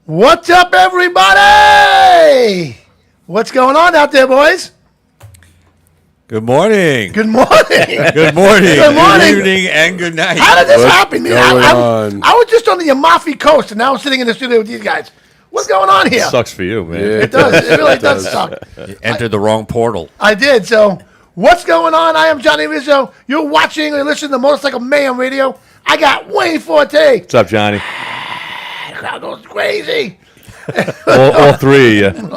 What's up, everybody? What's going on out there, boys? Good morning. Good morning. Good morning. Good morning. Good evening and good night. How did this happen, man? going I was just on the Amalfi Coast, and now I'm sitting in the studio with these guys. What's going on here? Sucks for you, man. It does. It really does suck. You entered the wrong portal. I did. So, what's going on? I am Johnny Rizzo. You're watching or listening to Motorcycle Mayhem Radio. I got Wayne Forte. What's up, Johnny? The crowd goes crazy. all three of you. We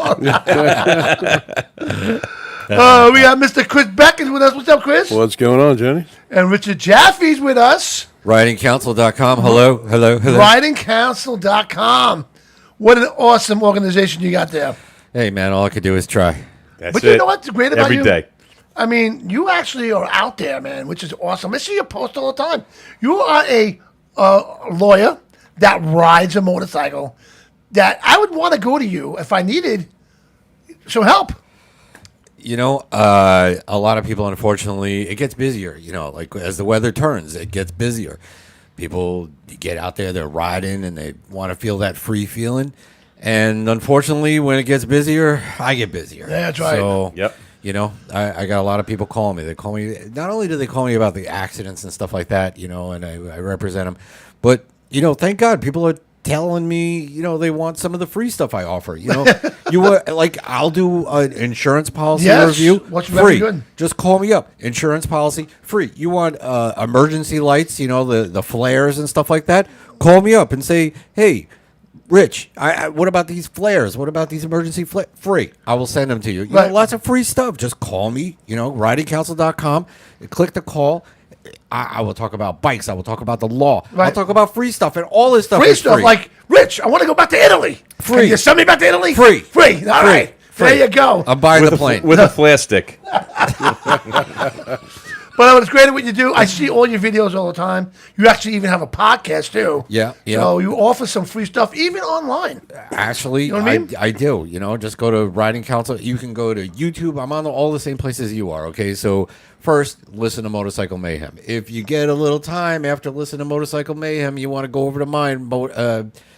got Mr. Chris Beckins with us. What's up, Chris? What's going on, Johnny? And Richard Jaffe's with us. WritingCouncil.com. Hello. WritingCouncil.com. What an awesome organization you got there. Hey, man, all I could do is try. That's But it. you know what's great about you? Every day. I mean, you actually are out there, man, which is awesome. I see you post all the time. You are a lawyer that rides a motorcycle that I would want to go to you if I needed some help. You know, a lot of people, unfortunately, it gets busier. You know, like as the weather turns, it gets busier. People get out there, they're riding, and they want to feel that free feeling. And unfortunately, when it gets busier, I get busier. That's right. So, Yep. you know, I got a lot of people calling me. They call me, not only do they call me about the accidents and stuff like that, you know, and I represent them, but, you know, thank God people are telling me, you know, they want some of the free stuff I offer. You know, like I'll do an insurance policy review What's free. good? Just call me up. Insurance policy free. You want emergency lights? You know, the flares and stuff like that. Call me up and say, hey, Rich, what about these flares? What about these emergency free? I will send them to you. You know, lots of free stuff. Just call me. You know, ridingcouncil.com. Click the call. I will talk about bikes. I will talk about the law. Right. I'll talk about free stuff, and all this stuff Free is stuff free. like, Rich, I want to go back to Italy. Free. Can you send me back to Italy? Free. Free. All Free. right. Free. There you go. I'm buying the plane. With a flare stick. But it's great at what you do. I see all your videos all the time. You actually even have a podcast, too. Yeah. So you offer some free stuff, even online. Actually, You know what I mean? I do. You know, just go to Riding Council. You can go to YouTube. I'm on all the same places you are. Okay, so first, listen to Motorcycle Mayhem. If you get a little time after listening to Motorcycle Mayhem, you want to go over to mine.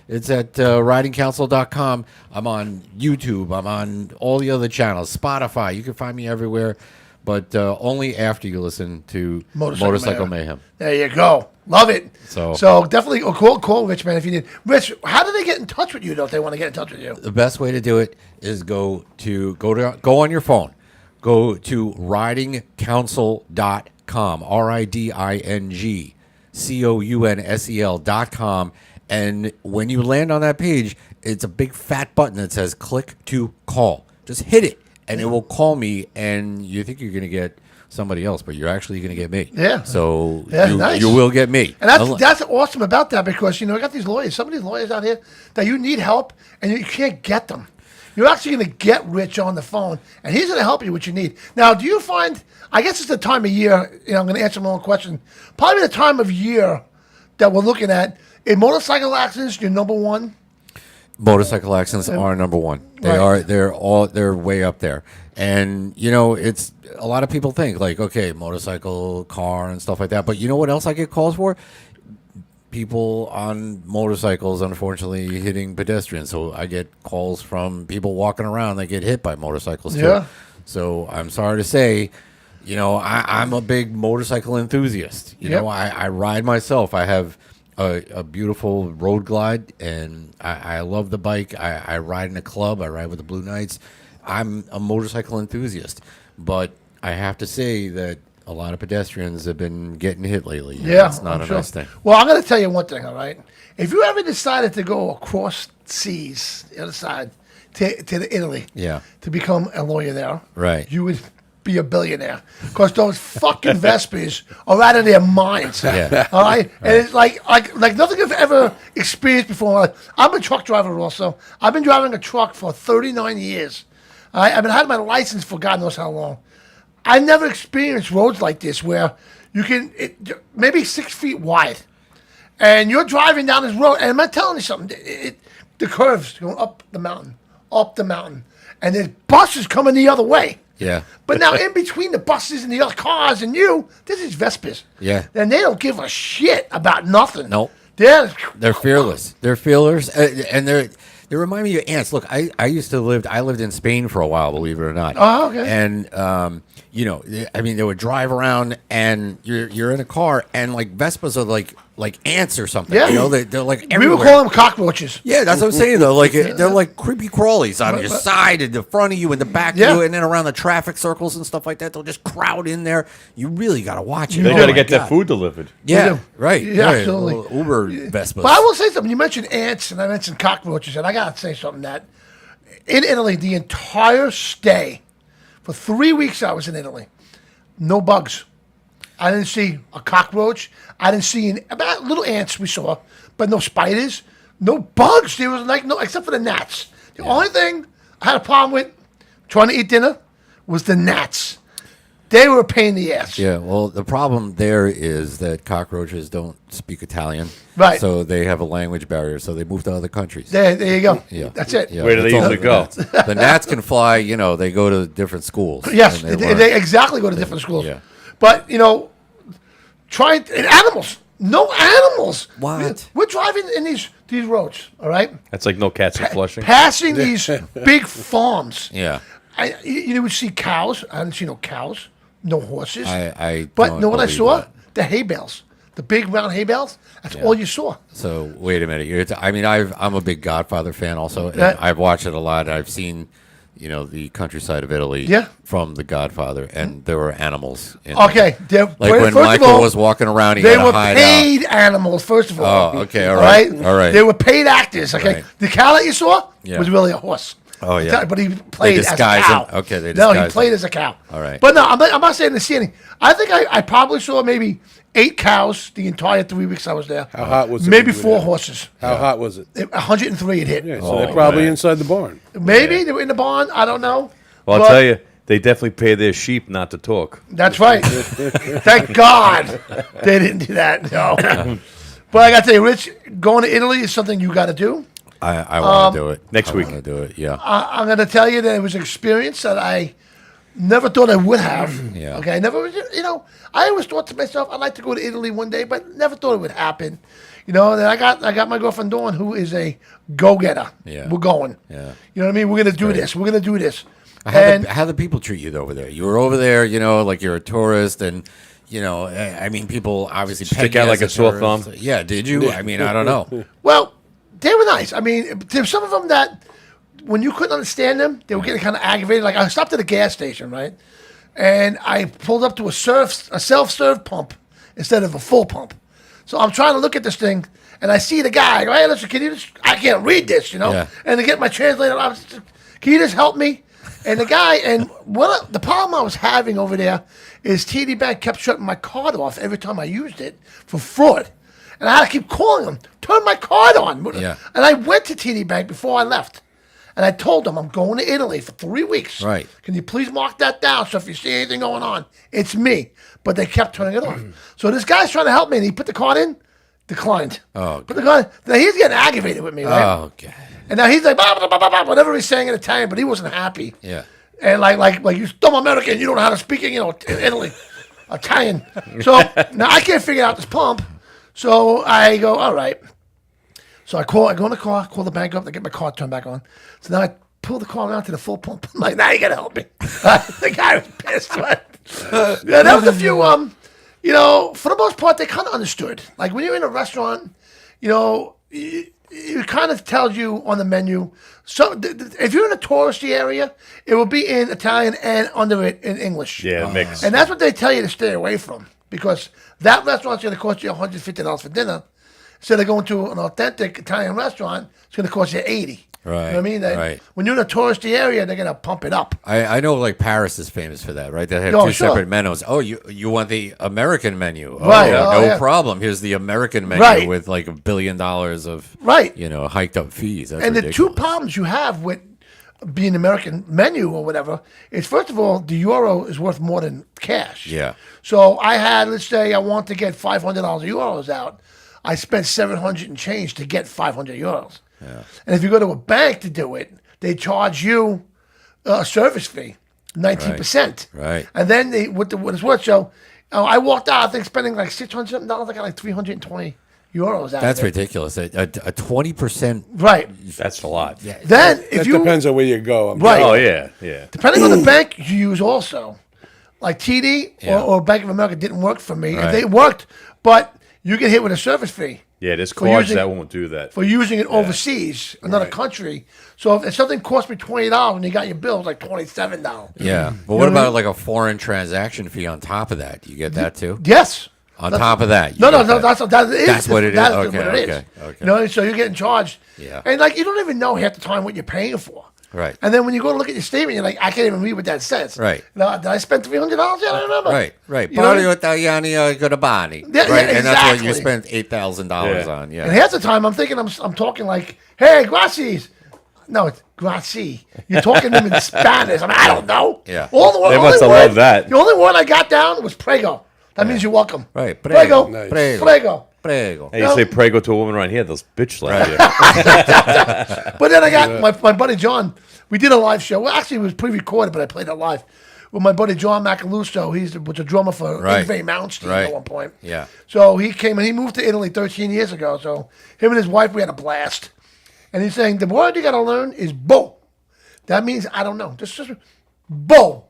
It's at ridingcouncil.com. I'm on YouTube. I'm on all the other channels. Spotify. You can find me everywhere. But only after you listen to Motorcycle Mayhem. There you go. Love it. So definitely call Rich, man, if you need. Rich, how do they get in touch with you, though, if they want to get in touch with you? the best way to do it is go on your phone. Go to ridingcouncil.com, RIDINGCOUNSEL.com, And when you land on that page, it's a big fat button that says "click to call." Just hit it, and it will call me. And you think you're going to get somebody else, but you're actually going to get me. Yeah. So Yeah, you, nice. you will get me. And that's awesome about that because, I got these lawyers, some of these lawyers out here that you need help and you can't get them. You're actually going to get Rich on the phone, and he's going to help you what you need. Now, do you find, I guess it's the time of year, I'm going to answer my own question, probably the time of year that we're looking at, in motorcycle accidents, you're number one? Motorcycle accidents are number one. Right. They're way up there. And it's a lot of people think like, okay, motorcycle, car, and stuff like that. But you know what else I get calls for? People on motorcycles, unfortunately, hitting pedestrians. So I get calls from people walking around that get hit by motorcycles too. Yeah. So I'm sorry to say, I'm a big motorcycle enthusiast. Yep. I ride myself. I have a beautiful road glide, and I love the bike. I ride in a club. I ride with the Blue Knights. I'm a motorcycle enthusiast, but I have to say that a lot of pedestrians have been getting hit lately. Yeah, It's not I'm a sure. nice thing. Well, I'm going to tell you one thing, all right? If you ever decided to go across seas, the other side, to Italy, Yeah. to become a lawyer there, Right. you would be a billionaire because those fucking Vespers are out of their minds. Yeah. All right, and it's like nothing I've ever experienced before. Like, I'm a truck driver also. I've been driving a truck for 39 years. All right? I've been had my license for God knows how long. I never experienced roads like this where you can maybe 6 feet wide, and you're driving down this road. And I'm not telling you something. The curves going up the mountain, and there's buses coming the other way. Yeah. But now in between the buses and the other cars and you, this is Vespers. Yeah. And they don't give a shit about nothing. Nope. They're fearless. They're fearless, and they remind me of ants. Look, I lived in Spain for a while, believe it or not. Oh, okay. And they would drive around, and you're in a car, and like Vespas are like ants or something. Yeah. They're like we everywhere. would call them cockroaches. Yeah, that's what I'm saying though. Like they're like creepy crawlies on your side and the front of you and the back Yeah. of you, and then around the traffic circles and stuff like that. They'll just crowd in there. You really got to watch it. They Oh got to my get God. that food delivered. Yeah, do. right. Yeah, right. absolutely. Little Uber Vespas. But I will say something. You mentioned ants and I mentioned cockroaches, and I got to say something that in Italy, the entire stay, for 3 weeks I was in Italy, no bugs. I didn't see a cockroach. I didn't see about little ants we saw, but no spiders, no bugs. There was no, except for the gnats. The only thing I had a problem with trying to eat dinner was the gnats. They were a pain in the ass. Yeah, well, the problem there is that cockroaches don't speak Italian. Right. So they have a language barrier, so they move to other countries. There you go. Yeah. That's it. Yeah, Where do they that's all usually go? the gnats. The gnats can fly, they go to different schools. Yes, and they learn. exactly go to different schools. Yeah. But, and animals. No animals. What? We're driving in these roads, all right? That's like no cats in Flushing. Passing these big farms. Yeah. You would see cows. I didn't see no cows, no horses. I but don't know what I believe saw? that. The hay bales. The big round hay bales. That's all you saw. So wait a minute. I'm a big Godfather fan also. And That- I've watched it a lot. I've seen, the countryside of Italy Yeah. from the Godfather, and there were animals. In Okay. Like when first of Michael all, was walking around, he they had were to hide paid animals, first of all. Oh, okay, all right, all right. They were paid actors, okay? Right. The cow that you saw Yeah. was really a horse. Oh, yeah. But he played as a disguised cow. him. Okay, they No, he disguised played him. as a cow. All right. But no, I'm not saying the scenery. I think I probably saw maybe 8 cows the entire 3 weeks I was there. How hot was it Maybe when you 4 were there? horses. How hot was it? 103 it hit. Yeah, so they're probably man. inside the barn. Maybe they were in the barn. I don't know. Well, But I'll tell you, they definitely pay their sheep not to talk. That's right. Thank God they didn't do that. No. But I got to tell you, Rich, going to Italy is something you got to do. I want to do it next week. I want to do it. Yeah. I'm going to tell you that it was an experience that I never thought I would have. Yeah. Okay. I never, I always thought to myself, I'd like to go to Italy one day, but never thought it would happen. And then I got my girlfriend Dawn, who is a go-getter. Yeah. We're going. Yeah. You know what I mean? We're going to do this. We're going to do this. How the people treat you over there? You were over there, like you're a tourist, and people obviously Stick peg you out as like a sore tourist. thumb? Yeah, did you? I don't know. Well, they were nice. There's some of them that when you couldn't understand them, they were getting kind of aggravated. Like I stopped at a gas station, right? And I pulled up to a self-serve pump instead of a full pump. So I'm trying to look at this thing, and I see the guy. I go, hey, listen, can you just? I can't read this, you know. Yeah. And to get my translator, can you just help me? And the guy, and the problem I was having over there is TD Bank kept shutting my card off every time I used it for fraud. And I had to keep calling them, turn my card on. Yeah. And I went to TD Bank before I left. And I told them I'm going to Italy for 3 weeks. Right. Can you please mark that down so if you see anything going on, it's me. But they kept turning it off. So this guy's trying to help me, and he put the card in, declined. Oh, Put the card in. Now he's getting aggravated with me, right? Oh, God. And now he's like, blah, blah, blah, blah, blah, whatever he's saying in Italian, but he wasn't happy. Yeah. And like you dumb American, you don't know how to speak, Italy, Italian. So now I can't figure out this pump. So I go, all right. So I go in the car, call the bank up, they get my card turned back on. So now I pull the car around to the full pump. I'm like, now you gotta help me. The guy was pissed. Yeah, there was a few, for the most part, they kind of understood. Like when you're in a restaurant, it kind of tells you on the menu. So if you're in a touristy area, it will be in Italian and under it in English. Yeah, mix. And that's what they tell you to stay away from, because that restaurant's going to cost you $150 for dinner. Instead of going to an authentic Italian restaurant, it's going to cost you $80. Right. You know what I mean? Right. When you're in a touristy area, they're going to pump it up. I know, like Paris is famous for that, right? They have Oh, two sure. separate menus. Oh, you want the American menu? Oh, Right. yeah, Oh, no yeah. problem. Here's the American menu Right. with like $1 billion of Right. hiked up fees. That's And the two ridiculous. problems you have with being American menu or whatever is, first of all, the euro is worth more than cash. Yeah. So I had, let's say, I want to get $500 euros out. I spent 700 and change to get 500 euros. Yeah. And if you go to a bank to do it, they charge you a service fee, 19%. Right. And then what it's worth. So I walked out, I think, spending like $600 something. I got like 320 euros out. That's of it. ridiculous. A 20%. Right. That's a lot. Then if That you depends on where you go. Right. Oh, yeah, yeah. depending on the bank you use, also, like TD Yeah. or Bank of America didn't work for me. Right. They worked, but you get hit with a service fee. Yeah, there's For cards using- that won't do that. For using it overseas, another country. So if something cost me $20 and you got your bill, it's like $27. Yeah. But what what I about mean? like a foreign transaction fee on top of that? You get that too? Yes. On top of that? No, you no, get no. that. That's what it is? That's Okay, what it is. okay, okay. You know, so you're getting charged. Yeah. And like you don't even know half the time what you're paying for. Right. And then when you go to look at your statement, you're like, I can't even read what that says. Right. Now, did I spend $300? Yeah, I don't remember. Right. You know? Mario Italiani Garbani. Yeah, right. yeah, And that's what you exactly. spent $8,000 Yeah. on. And Yeah. half the time I'm thinking I'm talking like, hey, gracias. No, it's grazie. You're talking to them in Spanish. I don't know. Yeah. All the They only must have word- loved that. The only word I got down was prego. That means you're welcome. Right. Prego. Nice. Prego. Prego. Prego. Hey, you say prego to a woman right here, those bitch slap you. But then I got my buddy John. We did a live show. Well, actually, it was pre-recorded, but I played it live with my buddy John Macaluso. He was a drummer for Right. Yngwie Malmsteen Right. at one point. Yeah. So he came and he moved to Italy 13 years ago. So him and his wife, we had a blast. And he's saying, the word you got to learn is bo. That means, I don't know, just bo.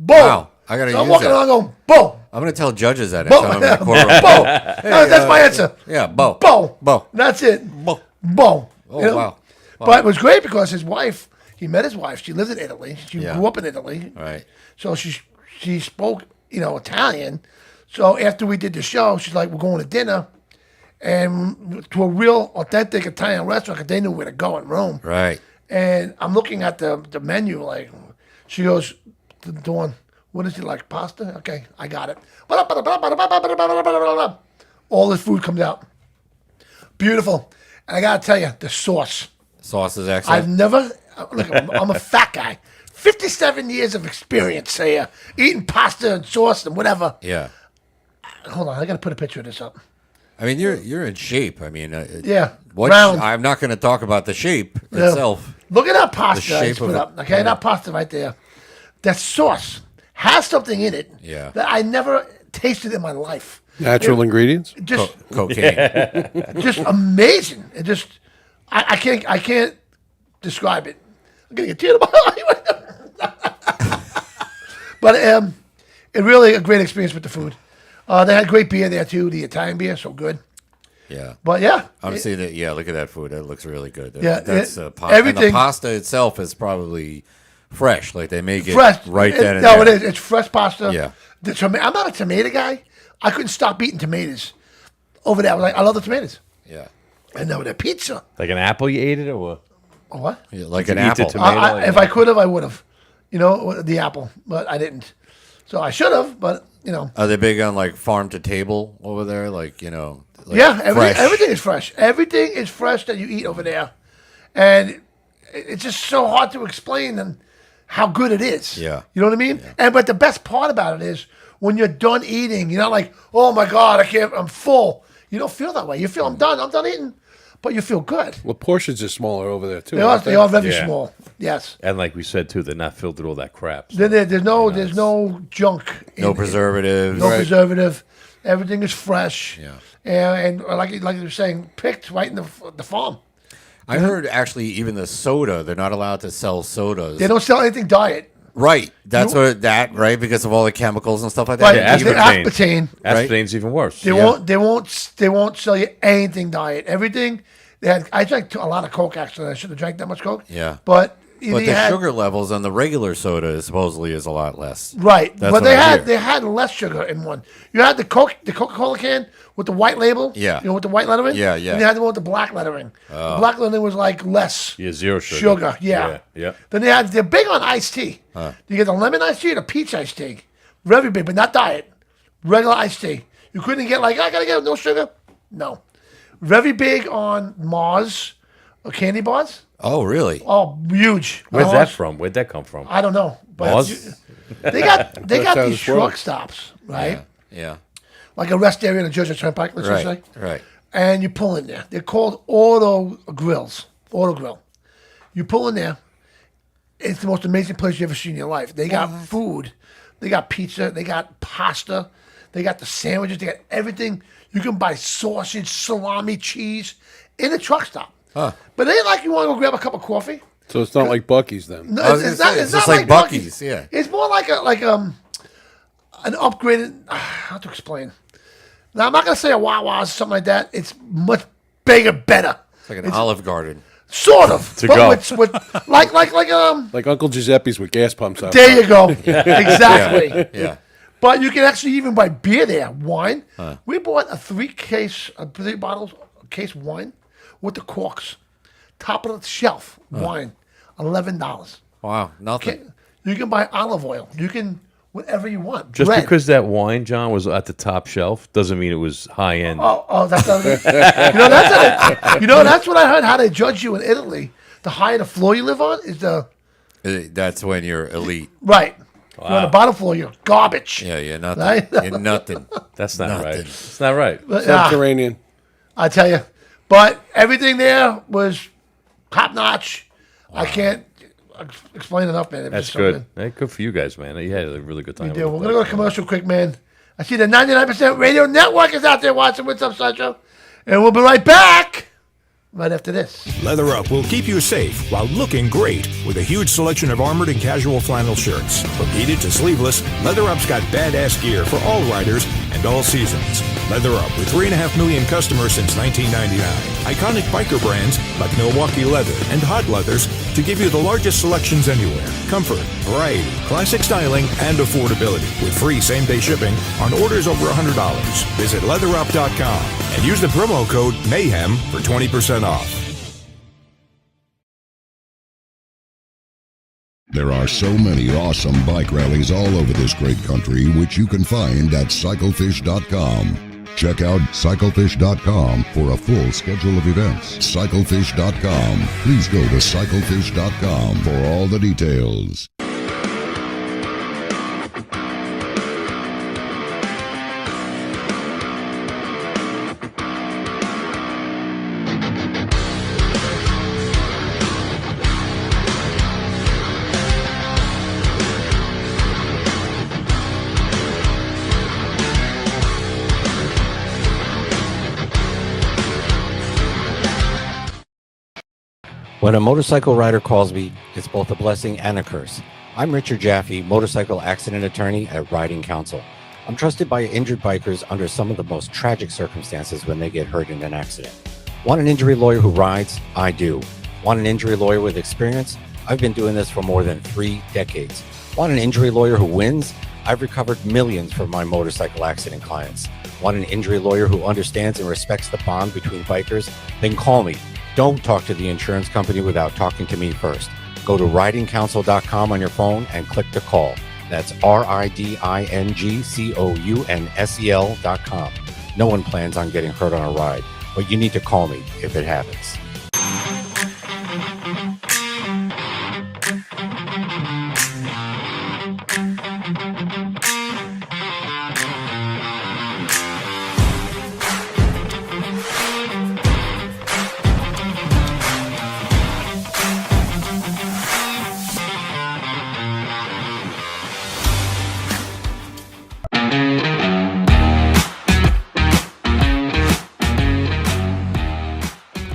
Bo. Wow, I gotta so I'm use walking that. around going, bo. I'm going to tell judges that Bo. next time I'm in the courtroom. Bo. That's my answer. Yeah, Bo. Bo. Bo. That's it. Bo. Bo. Oh, wow. But it was great because his wife, he met his wife. She lived in Italy. She Yeah. grew up in Italy. Right. So she spoke, Italian. So after we did the show, she's like, we're going to dinner. And to a real authentic Italian restaurant, 'cause they knew where to go in Rome. Right. And I'm looking at the menu, like, she goes, Dawn, what is it, like pasta? Okay, I got it. All this food comes out. Beautiful. And I got to tell you, the sauce. Sauce is I've excellent. never, look, I'm a fat guy. 57 years of experience here, eating pasta and sauce and whatever. Yeah. Hold on, I got to put a picture of this up. I mean, you're in shape. I mean, Yeah, what? round. I'm not going to talk about the shape Yeah. itself. Look at that pasta The I shape just of put it. up. Okay, that pasta right there. That sauce has something in it Yeah. that I never tasted in my life. Natural ingredients. Just, Cocaine. just amazing. It just, I can't describe it. I'm gonna get teared up. But it really a great experience with the food. They had great beer there too. The Italian beer, so good. Yeah. But yeah, I'm seeing that. Yeah, look at that food. That looks really good. Yeah, that's it- pasta. And the everything- pasta itself is probably fresh. Like they make it fresh. right then and no, there. it is. It's fresh pasta. Yeah. I'm not a tomato guy. I couldn't stop eating tomatoes over there. I was like, I love the tomatoes. Yeah. And then with a pizza. Like an apple, you ate it, or what? What? Yeah, like Did an you eat the apple. tomato? If I could have, I would have. You know, the apple, but I didn't. So I should have, but you know. Are they big on like farm to table over there? Like, you know, like Yeah, everything, fresh? everything is fresh. Everything is fresh that you eat over there, and it's just so hard to explain and how good it is. Yeah. You know what I mean? And but the best part about it is when you're done eating, you're not like, oh my God, I can't, I'm full. You don't feel that way. You feel I'm done eating, but you feel good. Well, portions are smaller over there too. They are, aren't they are very Yeah. small. Yes. And like we said too, they're not filled with all that crap. So, Then there's no junk. No preservatives. No preservative. Everything is fresh. Yeah. And like you were saying, picked right in the farm. I heard actually even the soda, they're not allowed to sell sodas. They don't sell anything diet. Right. That's right? Because of all the chemicals and stuff like that. Right. Yeah, Even aspartame. aspartame. Aspartame's even worse. They won't sell you anything diet. Everything I drank a lot of Coke actually. I shouldn't have drank that much Coke. Yeah. But But the sugar levels on the regular soda supposedly is a lot less. right. That's But what I hear. they had less sugar in one. You had the Coca-Cola can with the white label. Yeah. You know, with the white lettering. Yeah, yeah. And you had the one with the black lettering. The black lettering was like less. Yeah, zero sugar. Sugar, yeah. Yeah. Then they're big on iced tea. You get the lemon iced tea or the peach iced tea. Very big, but not diet. Regular iced tea. You couldn't get like, I gotta get no sugar. No. Very big on Mars candy bars. Oh, really? Oh, huge. Where's that Mars. from? Where'd that come from? I don't know. But Mars? they got how these this works. truck stops, right? Yeah. Like a rest area in the Georgia Turnpike, let's just Right. say. Right. And you pull in there. They're called auto grills. Auto grill. You pull in there. It's the most amazing place you ever seen in your life. They got food. They got pizza. They got pasta. They got the sandwiches. They got everything. You can buy sausage, salami, cheese in the truck stop. But it ain't like you want to go grab a cup of coffee. So it's not like Bucky's then. No, I was gonna say, it's just not like Buc-ee's, yeah. It's more like an upgraded. How to explain? Now I'm not gonna say a Wawa's or something like that. It's much bigger, better. It's like an Olive Garden. Sort of. To but go. with Like Uncle Giuseppe's with gas pumps out. There you go. Exactly. Yeah. But you can actually even buy beer there, wine. We bought a 3 bottles case wine with the corks, top of the shelf wine, $11. Wow. Nothing. You can buy olive oil. You can whatever you want. Just Bread. because that wine, John, was at the top shelf doesn't mean it was high end. Oh, that's not, that's what I heard. How they judge you in Italy. The higher the floor you live on is the That's when you're elite. right. You're on the bottom floor, you're garbage. Yeah, you're nothing. Right? You're nothing. That's not right. Nothing. It's not right. But, Subterranean. I tell you, but everything there was top notch. I can't explain enough, man. It was That's just so good. Hey, good for you guys, man. You had a really good time. Yeah, we're gonna go to commercial quick, man. I see the 99% Radio Network is out there watching. What's up, Sancho? And we'll be right back right after this. Leather Up will keep you safe while looking great with a huge selection of armored and casual flannel shirts. From heated to sleeveless, Leather Up's got badass gear for all riders and all seasons. Leather Up with 3.5 million customers since 1999. Iconic biker brands like Milwaukee Leather and Hot Leathers to give you the largest selections anywhere. Comfort, variety, classic styling, and affordability with free same-day shipping on orders over $100. Visit leatherup.com and use the promo code MAYHEM for 20% off. There are so many awesome bike rallies all over this great country, which you can find at cyclefish.com. Check out cyclefish.com for a full schedule of events. Cyclefish.com. Please go to cyclefish.com for all the details. When a motorcycle rider calls me, it's both a blessing and a curse. I'm Richard Jaffe, motorcycle accident attorney at Riding Counsel. I'm trusted by injured bikers under some of the most tragic circumstances when they get hurt in an accident. Want an injury lawyer who rides? I do. Want an injury lawyer with experience? I've been doing this for more than 3 decades. Want an injury lawyer who wins? I've recovered millions from my motorcycle accident clients. Want an injury lawyer who understands and respects the bond between bikers? Then call me. Don't talk to the insurance company without talking to me first. Go to ridingcounsel.com on your phone and click to call. That's ridingcounsel.com. No one plans on getting hurt on a ride, but you need to call me if it happens.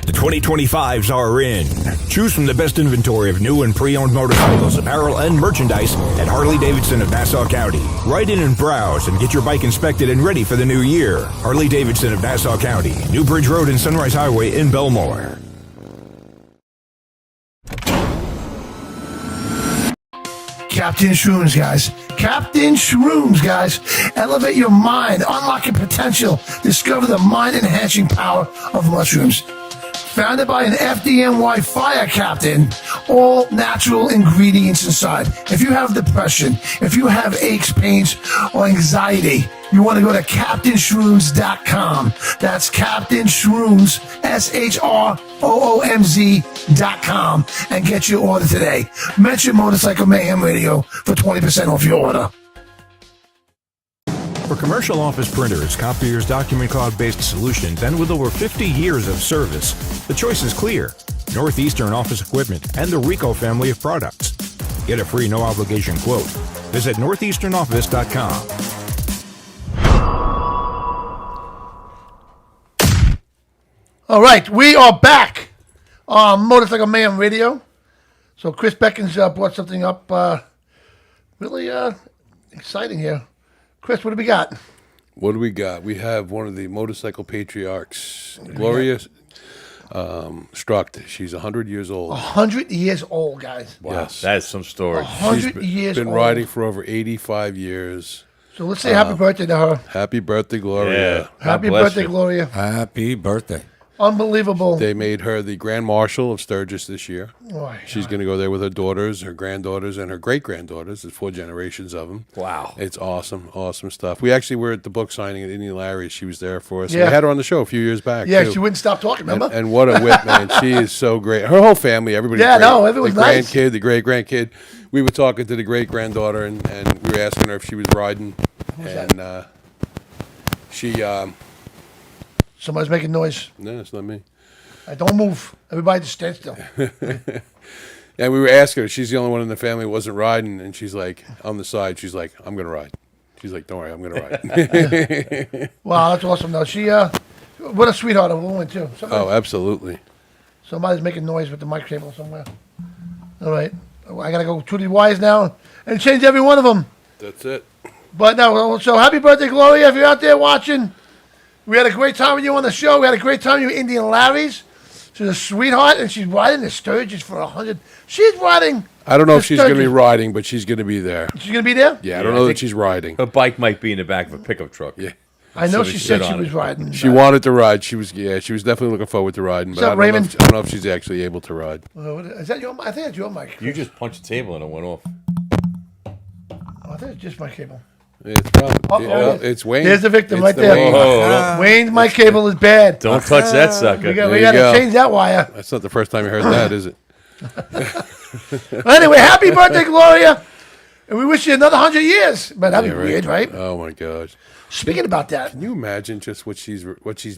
The 2025s are in. Choose from the best inventory of new and pre-owned motorcycles, apparel, and merchandise at Harley-Davidson of Nassau County. Ride in and browse and get your bike inspected and ready for the new year. Harley-Davidson of Nassau County, New Bridge Road and Sunrise Highway in Belmore. Captain Shrooms, guys. Captain Shrooms, guys. Elevate your mind, unlock your potential, discover the mind-enhancing power of mushrooms. Founded by an FDNY fire captain, all natural ingredients inside. If you have depression, if you have aches, pains, or anxiety, you want to go to CaptainShrooms.com. That's Captain Shrooms, SHROOMZ.com, and get your order today. Mention Motorcycle Mayhem Radio for 20% off your order. For commercial office printers, copiers, document cloud-based solutions, and with over 50 years of service, the choice is clear. Northeastern Office Equipment and the Rico family of products. Get a free no-obligation quote. Visit northeasternoffice.com. All right, we are back on Motorcycle Mayhem Radio. So Chris Beckins brought something up really exciting here. Chris, what do we got? What do we got? We have one of the motorcycle patriarchs, Gloria Struct. She's 100 years old. 100 years old, guys. Wow, Yes. that is some story. 100 years Been old. riding for over 85 years. So let's say happy birthday to her. Happy birthday, Gloria. Yeah. God Happy bless birthday, you. Gloria. Happy birthday. Unbelievable. They made her the Grand Marshal of Sturgis this year. Oh, She's going to go there with her daughters, her granddaughters, and her great-granddaughters. There's 4 generations of them. Wow. It's awesome, awesome stuff. We actually were at the book signing at Indian Larry's. She was there for us. Yeah. We had her on the show a few years back, yeah, too. she wouldn't stop talking, remember? And what a whip, man. She is so great. Her whole family, everybody's Yeah, great. no, everyone's the nice. grandkid, the great-grandkid. We were talking to the great-granddaughter, and we were asking her if she was riding. And she, Somebody's making noise. no, it's not me. Don't move. Everybody just stand still. And we were asking her, she's the only one in the family who wasn't riding, and she's like, on the side, she's like, I'm going to ride. She's like, don't worry, I'm going to ride. Wow, that's awesome, though. She, what a sweetheart of a woman, too. Oh, absolutely. Somebody's making noise with the mic cable somewhere. All right. I got to go to the wires now and change every one of them. That's it. But no, so happy birthday, Gloria, if you're out there watching. We had a great time with you on the show. We had a great time with you, Indian Larry's. She's a sweetheart, and she's riding the Sturgis for 100. She's riding. I don't know the if she's going to be Sturgis. riding, but she's going to be there. She's going to be there? Yeah, I Yeah, don't I know that think- she's riding. Her bike might be in the back of a pickup truck. Yeah. I know So she we said sit she on was it. riding. She wanted to ride. She was definitely looking forward to riding. But up, I don't Raymond? I don't know if she's actually able to ride. Is that your mic? I think it's your mic. You just punched the table and it went off. I think it's just my cable. It's probably, Oh, it's Wayne. There's the victim It's right the there. Wayne. Oh, Wayne's mic cable is bad. don't touch that sucker. We There got you to go. change that wire. That's not the first time you heard that, is it? Well, anyway, happy birthday, Gloria. And we wish you another 100 years. But that'd be Yeah, weird, right? Oh my gosh! Speaking about that. Can you imagine just what she's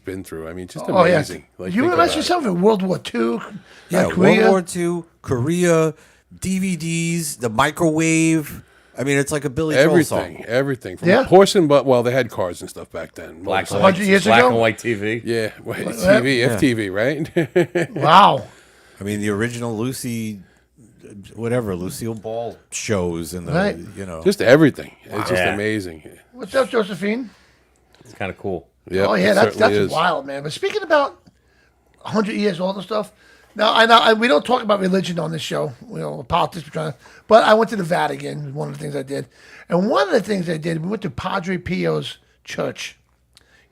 been through? I mean, just Oh, yeah. amazing. Like, You think imagine about it. yourself in World War II? Yeah, Korea? World War II, Korea, DVDs, the microwave. I mean, it's like a Billy Joel Everything, song. everything. From Yeah. horse and but well, they had cars and stuff back then. Black and 100 white, years black ago? and white TV. Yeah, well, TV, FTV, right? Wow. I mean, the original Lucille Ball shows and the, Right. Just everything. It's just Yeah. amazing. What's up, Josephine? It's kind of cool. Yep, Oh, yeah, it that's certainly is. wild, man. But speaking about 100 years old and stuff, now, I know we don't talk about religion on this show. Politics, we're trying to, but I went to the Vatican, was one of the things I did. And one of the things I did, we went to Padre Pio's church.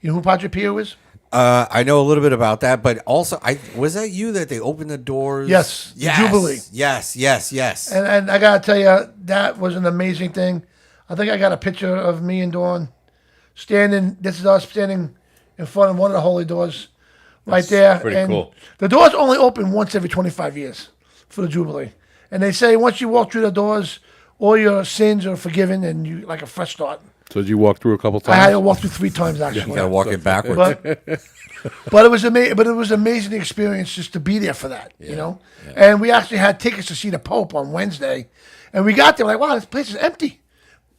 You know who Padre Pio is? I know a little bit about that, but also, was that you that they opened the doors? Yes, the Jubilee. Yes. And I gotta tell you, that was an amazing thing. I think I got a picture of me and Dawn standing. This is us standing in front of one of the holy doors, right there. pretty and cool. The doors only open once every 25 years for the Jubilee, and they say once you walk through the doors, all your sins are forgiven, and you like a fresh start. So did you walk through a couple I had to times? walk through 3 times actually. You got to walk it backwards. But it was amazing. But it was an amazing experience just to be there for that, you know. And we actually had tickets to see the Pope on Wednesday, and we got there like, wow, this place is empty.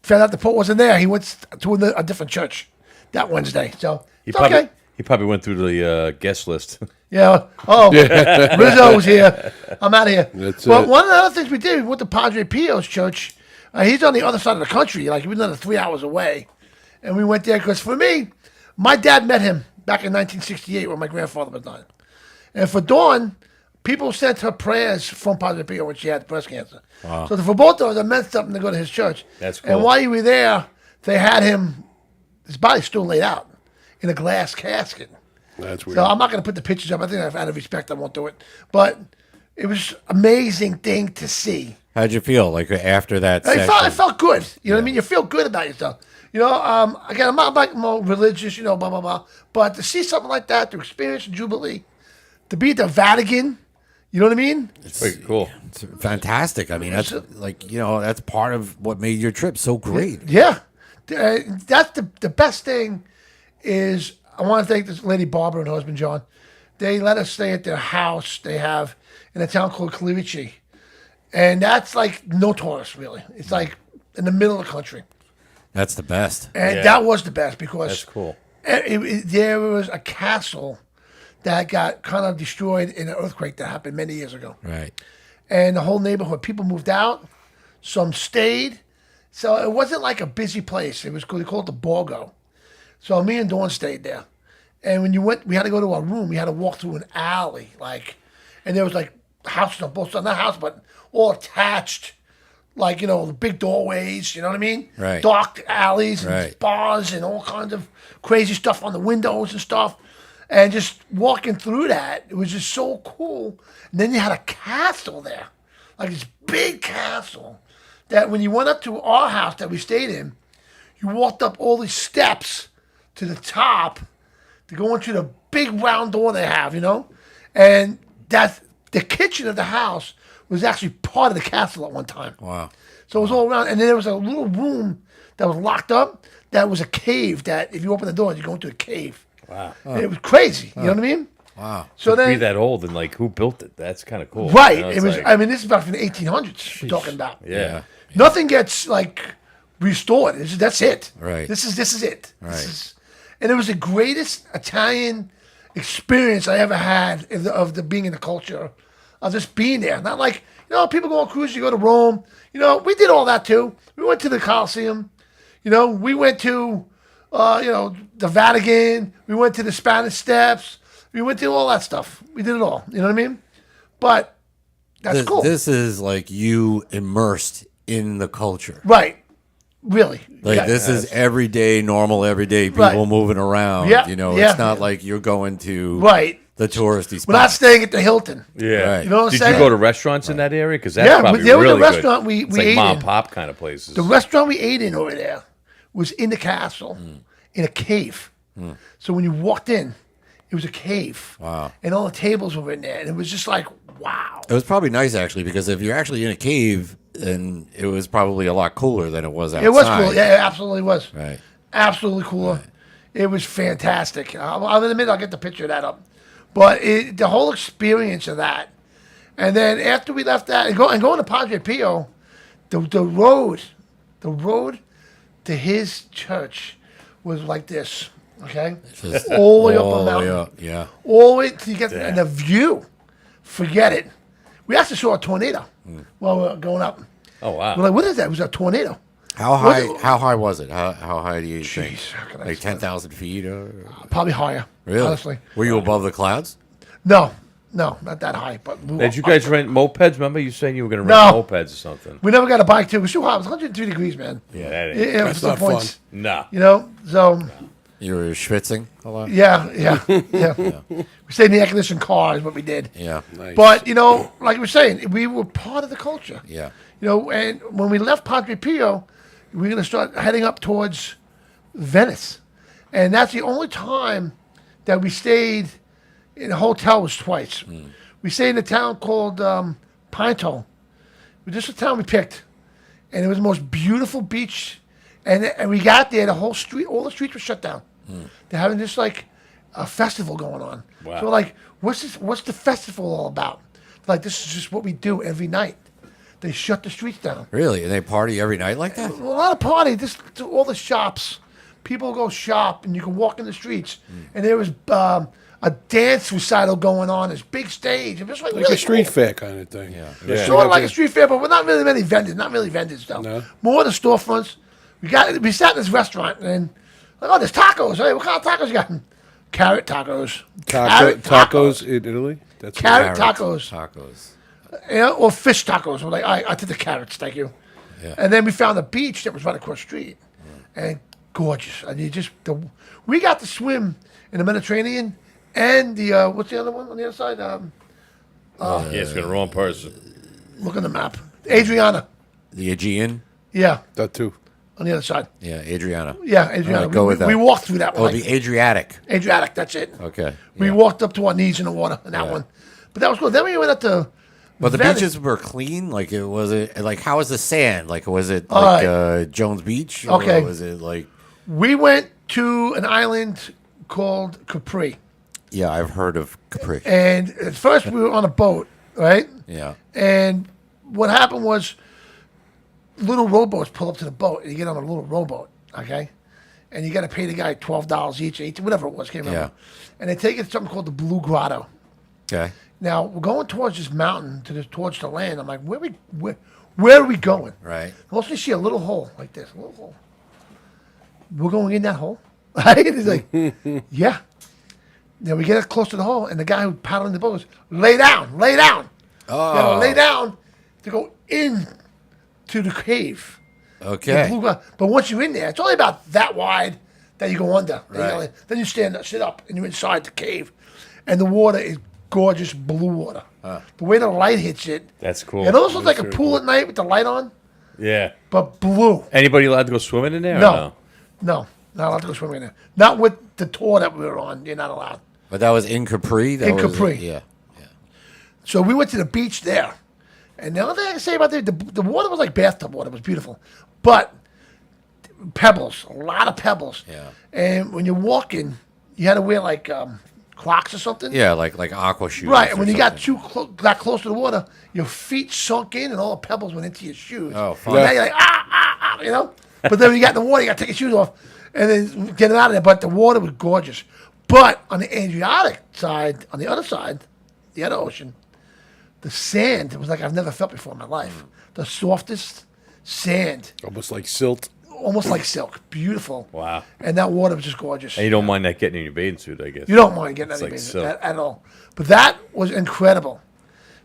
Found out the Pope wasn't there. He went to a different church that Wednesday. So it's okay. He probably went through the guest list. Yeah. Oh, Rizzo's here. I'm out of here. That's Well, it. one of the other things we did, we went to Padre Pio's church. He's on the other side of the country, like he was another 3 hours away. And we went there because for me, my dad met him back in 1968 when my grandfather was dying. And for Dawn, people sent her prayers from Padre Pio when she had breast cancer. Wow. So for both of us, it meant something to go to his church. That's cool. And while you were there, they had him, his body's still laid out in a glass casket. That's weird. So I'm not going to put the pictures up. I think out of respect, I won't do it. But it was an amazing thing to see. How'd you feel like after that I session? felt good. You know what I mean? You feel good about yourself. You know, again, I'm not like more religious, you know, blah, blah, blah. But to see something like that, to experience the Jubilee, to be at the Vatican, you know what I mean? It's pretty cool. It's fantastic. I mean, that's like, that's part of what made your trip so great. Yeah. That's the best thing is I want to thank this lady Barbara and her husband John. They let us stay at their house they have in a town called Clerici. And that's like no tourists, really. It's like in the middle of the country. That's the best. And that was the best because That's cool. There was a castle that got kind of destroyed in an earthquake that happened many years ago. Right. And the whole neighborhood, people moved out, some stayed. So it wasn't like a busy place. It was they called it the Borgo. So me and Dawn stayed there. And when you went, we had to go to our room. We had to walk through an alley, and there was like houses on both sides, not house, but all attached, like, the big doorways, you know what I mean? Right. Dark alleys and Right. bars and all kinds of crazy stuff on the windows and stuff. And just walking through that, it was just so cool. And then you had a castle there, like this big castle, that when you went up to our house that we stayed in, you walked up all these steps to the top to go into the big round door they have, and that's the kitchen of the house was actually part of the castle at one time. Wow. So it was all around, and then there was a little room that was locked up. That was a cave. That if you open the door, you go into a cave. Wow. And it was crazy. You know what I mean? Wow. So To be then, that old and like who built it? That's kind of cool. right? It's It was. like- I mean, this is back from the 1800s. We're talking about. yeah. Nothing gets like restored. That's it. Right. This is it. Right. And it was the greatest Italian experience I ever had of the being in the culture of just being there. Not like people go on cruises. You go to Rome. We did all that too. We went to the Colosseum. We went to the Vatican. We went to the Spanish Steps. We went to all that stuff. We did it all. You know what I mean? But that's cool. This is like you immersed in the culture. Right. Really. Like Yeah. this is everyday, normal, everyday people Right. moving around. Yeah, It's not like you're going to Right. the touristy We're not spots. staying at the Hilton. Yeah. Right. You know what I'm Did saying? you go to restaurants in that area? Because that's Yeah, probably there was a really restaurant good. we It's like ate mom in. and pop kind of places. The restaurant we ate in over there was in the castle, in a cave. So when you walked in, it was a cave. Wow. And all the tables were in there. And it was just like, wow. It was probably nice actually because if you're actually in a cave, then it was probably a lot cooler than it was outside. It was cool. Yeah, it absolutely was. Right. Absolutely cooler. It was fantastic. I'll in a minute, I'll get the picture of that up. But the whole experience of that. And then after we left that, and going to Padre Pio, the road to his church was like this. Okay? Just all the way up all a the way mountain. up, yeah. All the way to get and the view. Forget it. We actually saw a tornado while we were going up. Oh wow. We're like, what is that? It was a tornado. How high? How high was it? How high do you think? Jeez, how can I Like say? 10,000 feet? Or Probably higher. really? Honestly. Were you above the clouds? No, not that high. But we Did you were- guys rent mopeds? Remember you saying you were going to No. rent mopeds or something? We never got a bike too. It was too hot. It was 103 degrees, man. Yeah, that ain't. Yeah, That's some not points. No. So You were schwitzing a lot? Yeah. We stayed in the air-conditioned car is what we did. Yeah. Nice. But, like we were saying, we were part of the culture. Yeah. And when we left Padre Pio, we were going to start heading up towards Venice. And that's the only time that we stayed in a hotel was twice. We stayed in a town called Pinto. This is the town we picked. And it was the most beautiful beach. And we got there, the whole street, all the streets were shut down. They're having this like a festival going on. Wow. So we're like, what's the festival all about? Like, this is just what we do every night. They shut the streets down. Really? And they party every night like that? A lot of party. All the shops. People go shop, and you can walk in the streets. And there was a dance recital going on. This big stage. It was like really a street cool. fair kind of thing. Yeah. Sort of like a street fair, but we're not really many vendors. Not really vendors though. No? More the storefronts. We sat in this restaurant and like, oh, there's tacos. Hey, what kind of tacos you got? Carrot tacos. Carrot Tacos in Italy? That's Carrot Carrots, tacos. Tacos. Or fish tacos. We're like, I did the carrots, thank you. Yeah. And then we found a beach that was right across the street, and gorgeous. And we got to swim in the Mediterranean and the what's the other one on the other side? Yeah, it's got the wrong person. Look on the map. Adriana. The Aegean? Yeah, that too. on the other side. Yeah, Adriana. Yeah, Adriana. All right, go with that. We walked through that Oh, one. the Adriatic. Adriatic, that's it. Okay. We yeah. walked up to our knees in the water in that Yeah. one. But that was cool. Then we went up to But the Venice. beaches were clean. Like it was it. Like how was the sand? Like was it All like right. Jones Beach? Or Okay. was it like? We went to an island called Capri. Yeah, I've heard of Capri. And at first we were on a boat, right? Yeah. And what happened was little rowboats pull up to the boat and you get on a little rowboat, okay? And you got to pay the guy $12 each, 18, whatever it was, can't remember. And they take it to something called the Blue Grotto. Okay. Now, we're going towards this mountain, towards the land. I'm like, where are we going? Right. I also see a little hole like this, a little hole. We're going in that hole? Right? He's like, yeah. Then we get close to the hole, and the guy who's paddling the boat goes, lay down, lay down. Oh. You gotta lay down to go in to the cave. The Okay. Blue Grotto. But once you're in there, it's only about that wide that you go under. Right. Then you stand up, sit up, and you're inside the cave. And the water is gorgeous blue water. The way the light hits it. That's cool. It almost looks like a pool at night with the light on, Yeah. but blue. Anybody allowed to go swimming in there? Or No. No, not allowed to go swimming in there. Not with the tour that we were on. You're not allowed. But that was in Capri. That In was, Capri. Yeah. So we went to the beach there. And the only thing I can say about the water was like bathtub water. It was beautiful. But pebbles, a lot of pebbles. Yeah. And when you're walking, you had to wear like Crocs or something. Yeah, like aqua shoes. Right, and or when you got something. that close to the water, your feet sunk in and all the pebbles went into your shoes. Oh, And fun. now you're like, you know? But then when you got in the water, you got to take your shoes off and then get it out of there. But the water was gorgeous. But on the Adriatic side, on the other side, the other ocean, the sand, it was like I've never felt before in my life. The softest sand, Almost like silt. almost like silk. Beautiful. Wow. And that water was just gorgeous. And you don't mind that getting in your bathing suit, I guess. You don't mind getting It's any like business silk. at all. But that was incredible.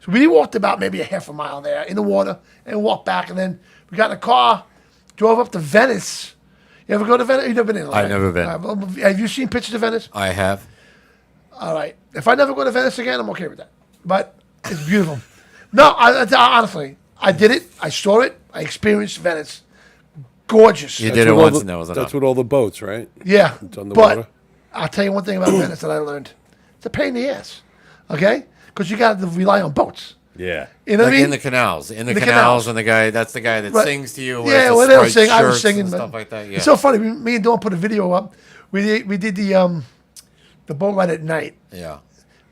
So we walked about maybe a half a mile there in the water and walked back. And then we got in a car, drove up to Venice. You ever go to Venice? You've never been in I've never been. Well, have you seen pictures of Venice? I have. All right. If I never go to Venice again, I'm okay with that. But it's beautiful. No, honestly, I did it. I saw it. I experienced Venice. Gorgeous. You did it with all once the- and that was That's enough. with all the boats, right? Yeah. It's on the but water. I'll tell you one thing about Venice that I learned. It's a pain in the ass. Okay? Because you got to rely on boats. Yeah. You know what Like I mean? in the canals. In the The canals, canals. and that's the guy that Right. sings to you. Yeah, wears well, the they were striped singing. I was shirts singing. and but stuff like that. Yeah. It's so funny. Me and Dawn put a video up. We did the boat ride at night. yeah.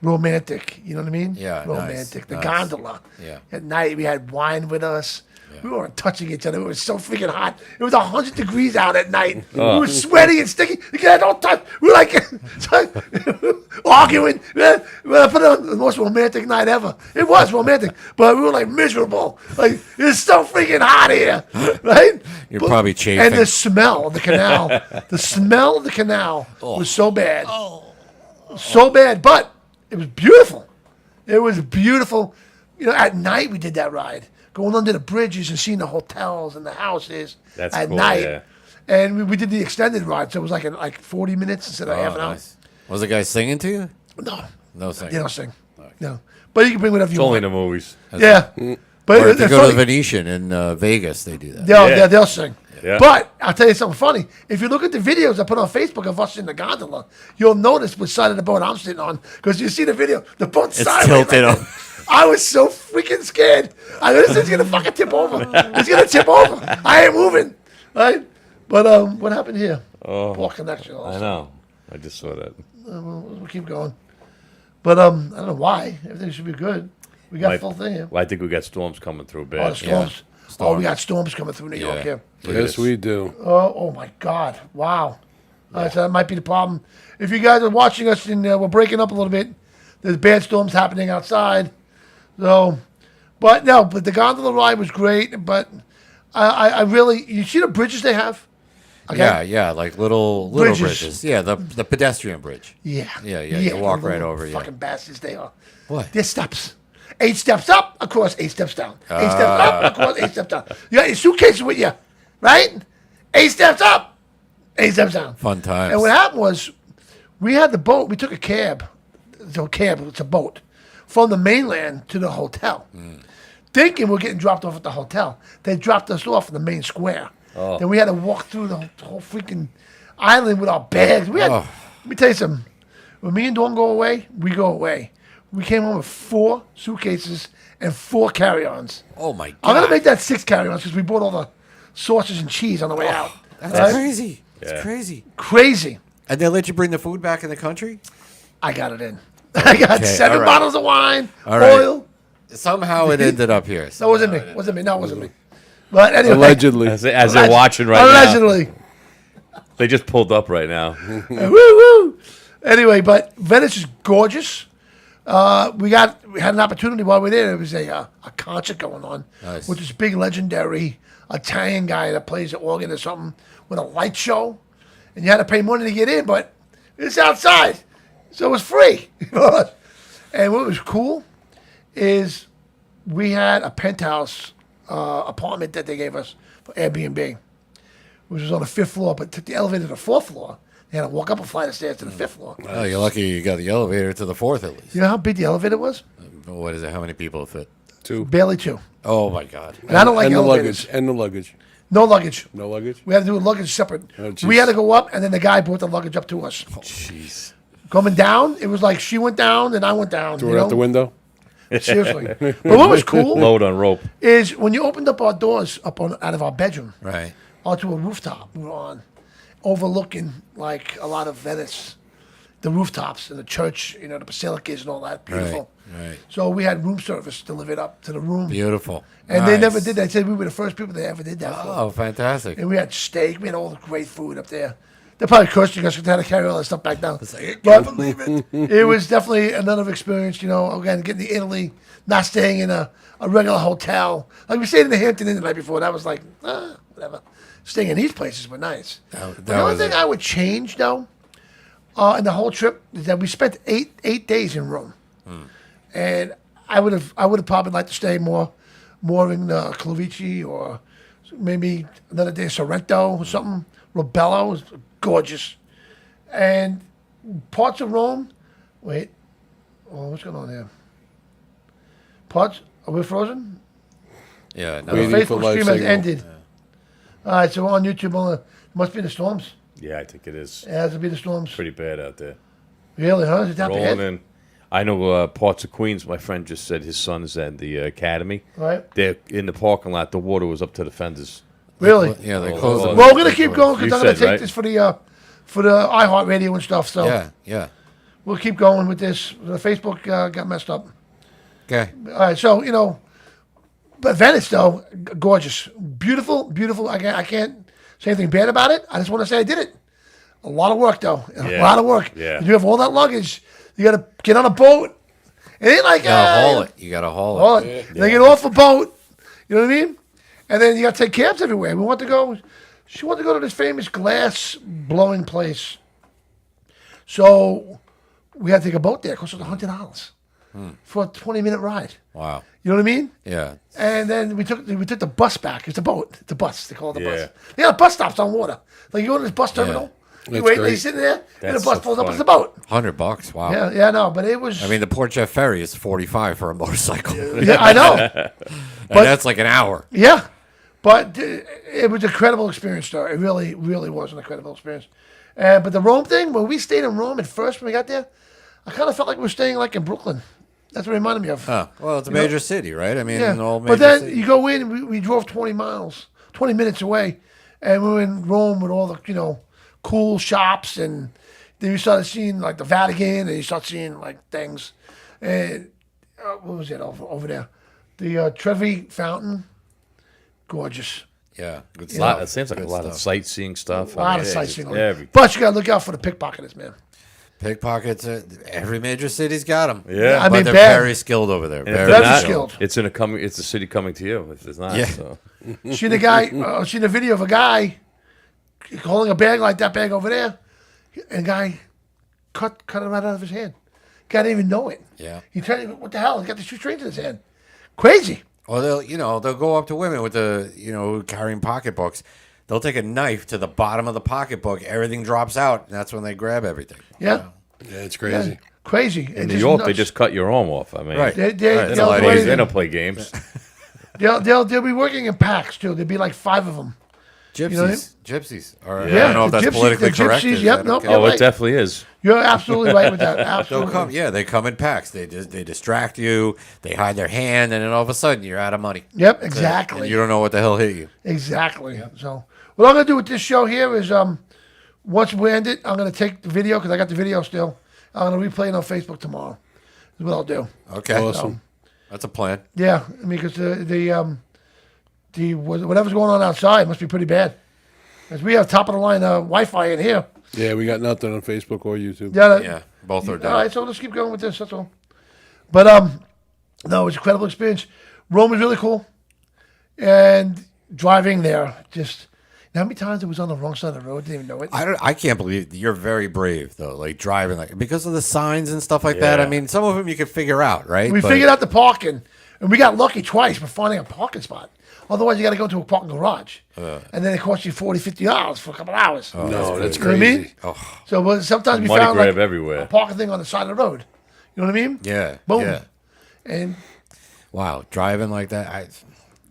Romantic. You know what I mean? Yeah, nice, Romantic. The nice. gondola. Yeah. At night, we had wine with us. We weren't touching each other. It was so freaking hot. It was 100 degrees out at night. We were sweaty and sticky. The guy, don't touch. We were like arguing. Man, I put on the most romantic night ever. It was romantic, but we were like miserable. Like, it's so freaking hot here. Right? You're probably chafing. And the smell of the canal, the smell of the canal was so bad. So bad, but it was beautiful. It was beautiful. You know, at night we did that ride, going under the bridges and seeing the hotels and the houses That's at cool, night. yeah. And we did the extended ride, so it was like 40 minutes instead of half an hour. Nice. Was the guy singing to you? No, No singing. they don't sing. No, but you can bring whatever It's you only in want. the movies. Yeah, but Or if you it's go to the funny. Venetian in Vegas, they do that. They'll sing. Yeah. But I'll tell you something funny. If you look at the videos I put on Facebook of us in the gondola, you'll notice which side of the boat I'm sitting on. Because you see the video, the boat's sideways. tilted like up. that. I was so freaking scared. I go, this thing's going to fucking tip over. It's going to tip over. I ain't moving. Right? But what happened here? Poor connection. I Also. know. I just saw that. We'll keep going. But I don't know why. Everything should be good. We got full thing here. Well, I think we got storms coming through Oh, bad. the storms. Oh, we got storms coming through New York Yeah. here. Yes, we do. Oh my God! Wow. So that might be the problem. If you guys are watching us and we're breaking up a little bit, there's bad storms happening outside. So, but the gondola ride was great. But I really, you see the bridges they have? Okay? Yeah, like little Bridges. bridges. Yeah, the pedestrian bridge. Yeah. Yeah, you walk the right little over, yeah. Fucking bastards they are. What? They're steps. 8 steps up, across 8 steps down. 8 steps up, across 8 steps down. You got your suitcases with you, right? 8 steps up, 8 steps down. Fun times. And what happened was, we had the boat. We took a cab. It's a boat from the mainland to the hotel, thinking we're getting dropped off at the hotel. They dropped us off in the main square. Then we had to walk through the whole freaking island with our bags. We had. Let me tell you something. When me and Dawn go away, we go away. We came home with 4 suitcases and 4 carry-ons. Oh my God. I'm gonna make that 6 carry-ons because we bought all the sausage and cheese on the way out. That's crazy. It's Yeah. crazy. Crazy. And they let you bring the food back in the country? I got it in. I got Okay, 7 all right. bottles of wine, All right. oil. Somehow it ended up here. That wasn't me. Wasn't me. No, it wasn't me. But anyway, Allegedly. As they're watching right now. allegedly. They just pulled up right now. Woo woo. Anyway, but Venice is gorgeous. We had an opportunity while we were there. There was a concert going on Nice. with this big legendary Italian guy that plays the organ or something with a light show, and you had to pay money to get in, but it's outside, so it was free. And what was cool is we had a penthouse apartment that they gave us for Airbnb, which was on the 5th floor, but took the elevator to the 4th floor. They had to walk up a flight of stairs to the 5th floor. Oh, you're lucky you got the elevator to the 4th at least. You know how big the elevator was? What is it? How many people fit? 2. Barely 2. Oh my God. And I don't like and the elevators. luggage. And the luggage. No luggage. No luggage? We had to do luggage separate. Oh, jeez. We had to go up, and then the guy brought the luggage up to us. Jeez. Coming down, it was like she went down, and I went down. Threw you it know? out the window? Seriously. But what was cool Load on rope. is when you opened up our doors out of our bedroom Right. onto a rooftop we were on, overlooking like a lot of Venice, the rooftops and the church, the basilicas and all that. Beautiful. Right. So we had room service delivered up to the room. Beautiful. And they never Nice. did that. They said we were the first people that ever did that for. Oh, fantastic. And we had steak. We had all the great food up there. They're probably cursing us because they had to carry all that stuff back down. like, I But can't believe it. it was definitely another experience, again, getting to Italy, not staying in a regular hotel. Like we stayed in the Hampton Inn the night before. That was like, whatever. Staying in these places were nice. The only was thing it. I would change, though, in the whole trip is that we spent eight days in Rome. And I would have probably liked to stay more in Clovici or maybe another day in Sorrento or something. Robello was gorgeous. And parts of Rome, what's going on here? Are we frozen? Yeah. No. The Waiting for Facebook live stream has signal. ended. All right, so we're on YouTube. It must be the storms. Yeah, I think it is. It has to be the storms. Pretty bad out there. Really, huh? Is it that Rolling bad? in. I know parts of Queens. My friend just said his son is at the academy. Right. They're in the parking lot. The water was up to the fenders. Really? Yeah, they Oh, closed oh, it. Well, we're gonna keep going because You I'm gonna said, take right? this for the iHeartRadio and stuff. So Yeah. we'll keep going with this. The Facebook got messed up. Okay. All right, so but Venice though, gorgeous, beautiful. I can't say anything bad about it. I just want to say I did it. A lot of work though. A Yeah. lot of work. Yeah. You have all that luggage. You got to get on a boat. It ain't like You gotta haul it. You gotta haul haul it. it. Then get off a boat. You know what I mean? And then you got to take cabs everywhere. We want to go. She wanted to go to this famous glass blowing place. So we had to take a boat there. It cost us $100. for a 20-minute ride. Wow. You know what I mean? Yeah. And then we took the bus back. It's a boat. It's a bus. They call it the Yeah. bus. They got bus stops on water. Like you go to this bus terminal, you That's wait, great. you sitting there, and the That's bus so pulls up. funny. It's a boat. $100. Wow. Yeah, no, but it was. I mean, the Port Jeff Ferry is $45 for a motorcycle. yeah, I know. And but- that's like an hour. Yeah, but it was an incredible experience, though. It really, really was an incredible experience. But the Rome thing, when we stayed in Rome at first when we got there, I kind of felt like we were staying like in Brooklyn. That's what it reminded me of. Oh, well, it's a You know? major city, right? I mean, Yeah, all major but then cities. you go in. We drove 20 minutes away, and we were in Rome with all the cool shops, and then you started seeing like the Vatican, and you start seeing like things. And what was it over there? The Trevi Fountain, gorgeous. Yeah. Good A lot, stuff. it seems like Good a lot of stuff. sightseeing stuff. A lot of it's sightseeing. everything. But you gotta look out for the pickpocketers, man. Pickpockets, every major city's got them. Yeah. I But mean, they're bad. very skilled over there. And if Very they're Very not, skilled. It's a city coming to you. If it's not, Yeah. so. Seen a guy, seen a video of a guy holding a bag like that bag over there, and guy cut it right out of his hand. Guy didn't even know it. Yeah. He turned, what the hell? He got the shoestrings in his hand. Crazy. Or they'll go up to women with carrying pocketbooks. They'll take a knife to the bottom of the pocketbook. Everything drops out, and that's when they grab everything. Yeah. Yeah, it's Yeah. crazy. Crazy. In New York, they just cut your arm off. I mean, Right. They Right. They they'll, don't do play, anything. they don't play games. They'll be working in packs too. There'll be like 5 of them. Gypsies. know what I mean? Gypsies. Or, Yeah, I don't know if the that's gypsies- politically the correct. gypsies, Is yep, that nope, okay? you're Oh, right. it definitely is. You're absolutely right with that. They'll Absolutely. come. Yeah, they come in packs. They distract you. They hide their hand, and then all of a sudden you're out of money. Yep, And exactly. you don't know what the hell hit you. Exactly. So what I'm gonna do with this show here is once we end it, I'm gonna take the video because I got the video still. I'm gonna replay it on Facebook tomorrow. Is what I'll do. Okay. Awesome. That's a plan. Yeah, I mean because the whatever's going on outside must be pretty bad. Because we have top of the line Wi-Fi in here. Yeah, we got nothing on Facebook or YouTube. Yeah. Yeah, both are All done. right, so let's keep going with this. That's all. But no, it was an incredible experience. Rome was really cool, and driving there just. How many times it was on the wrong side of the road? Didn't even know it. I can't believe you're very brave though, like driving because of the signs and stuff like that. Yeah. I mean, some of them you could figure out, right? We But- figured out the parking, and we got lucky twice for finding a parking spot. Otherwise, you got to go to a parking garage, and then it costs you $40, $50 for a couple of hours. No, that's You know what I mean? crazy. So but sometimes we Money found grab like everywhere. a parking thing on the side of the road. You know what I mean? Yeah. Boom. Yeah. And Wow, driving like that.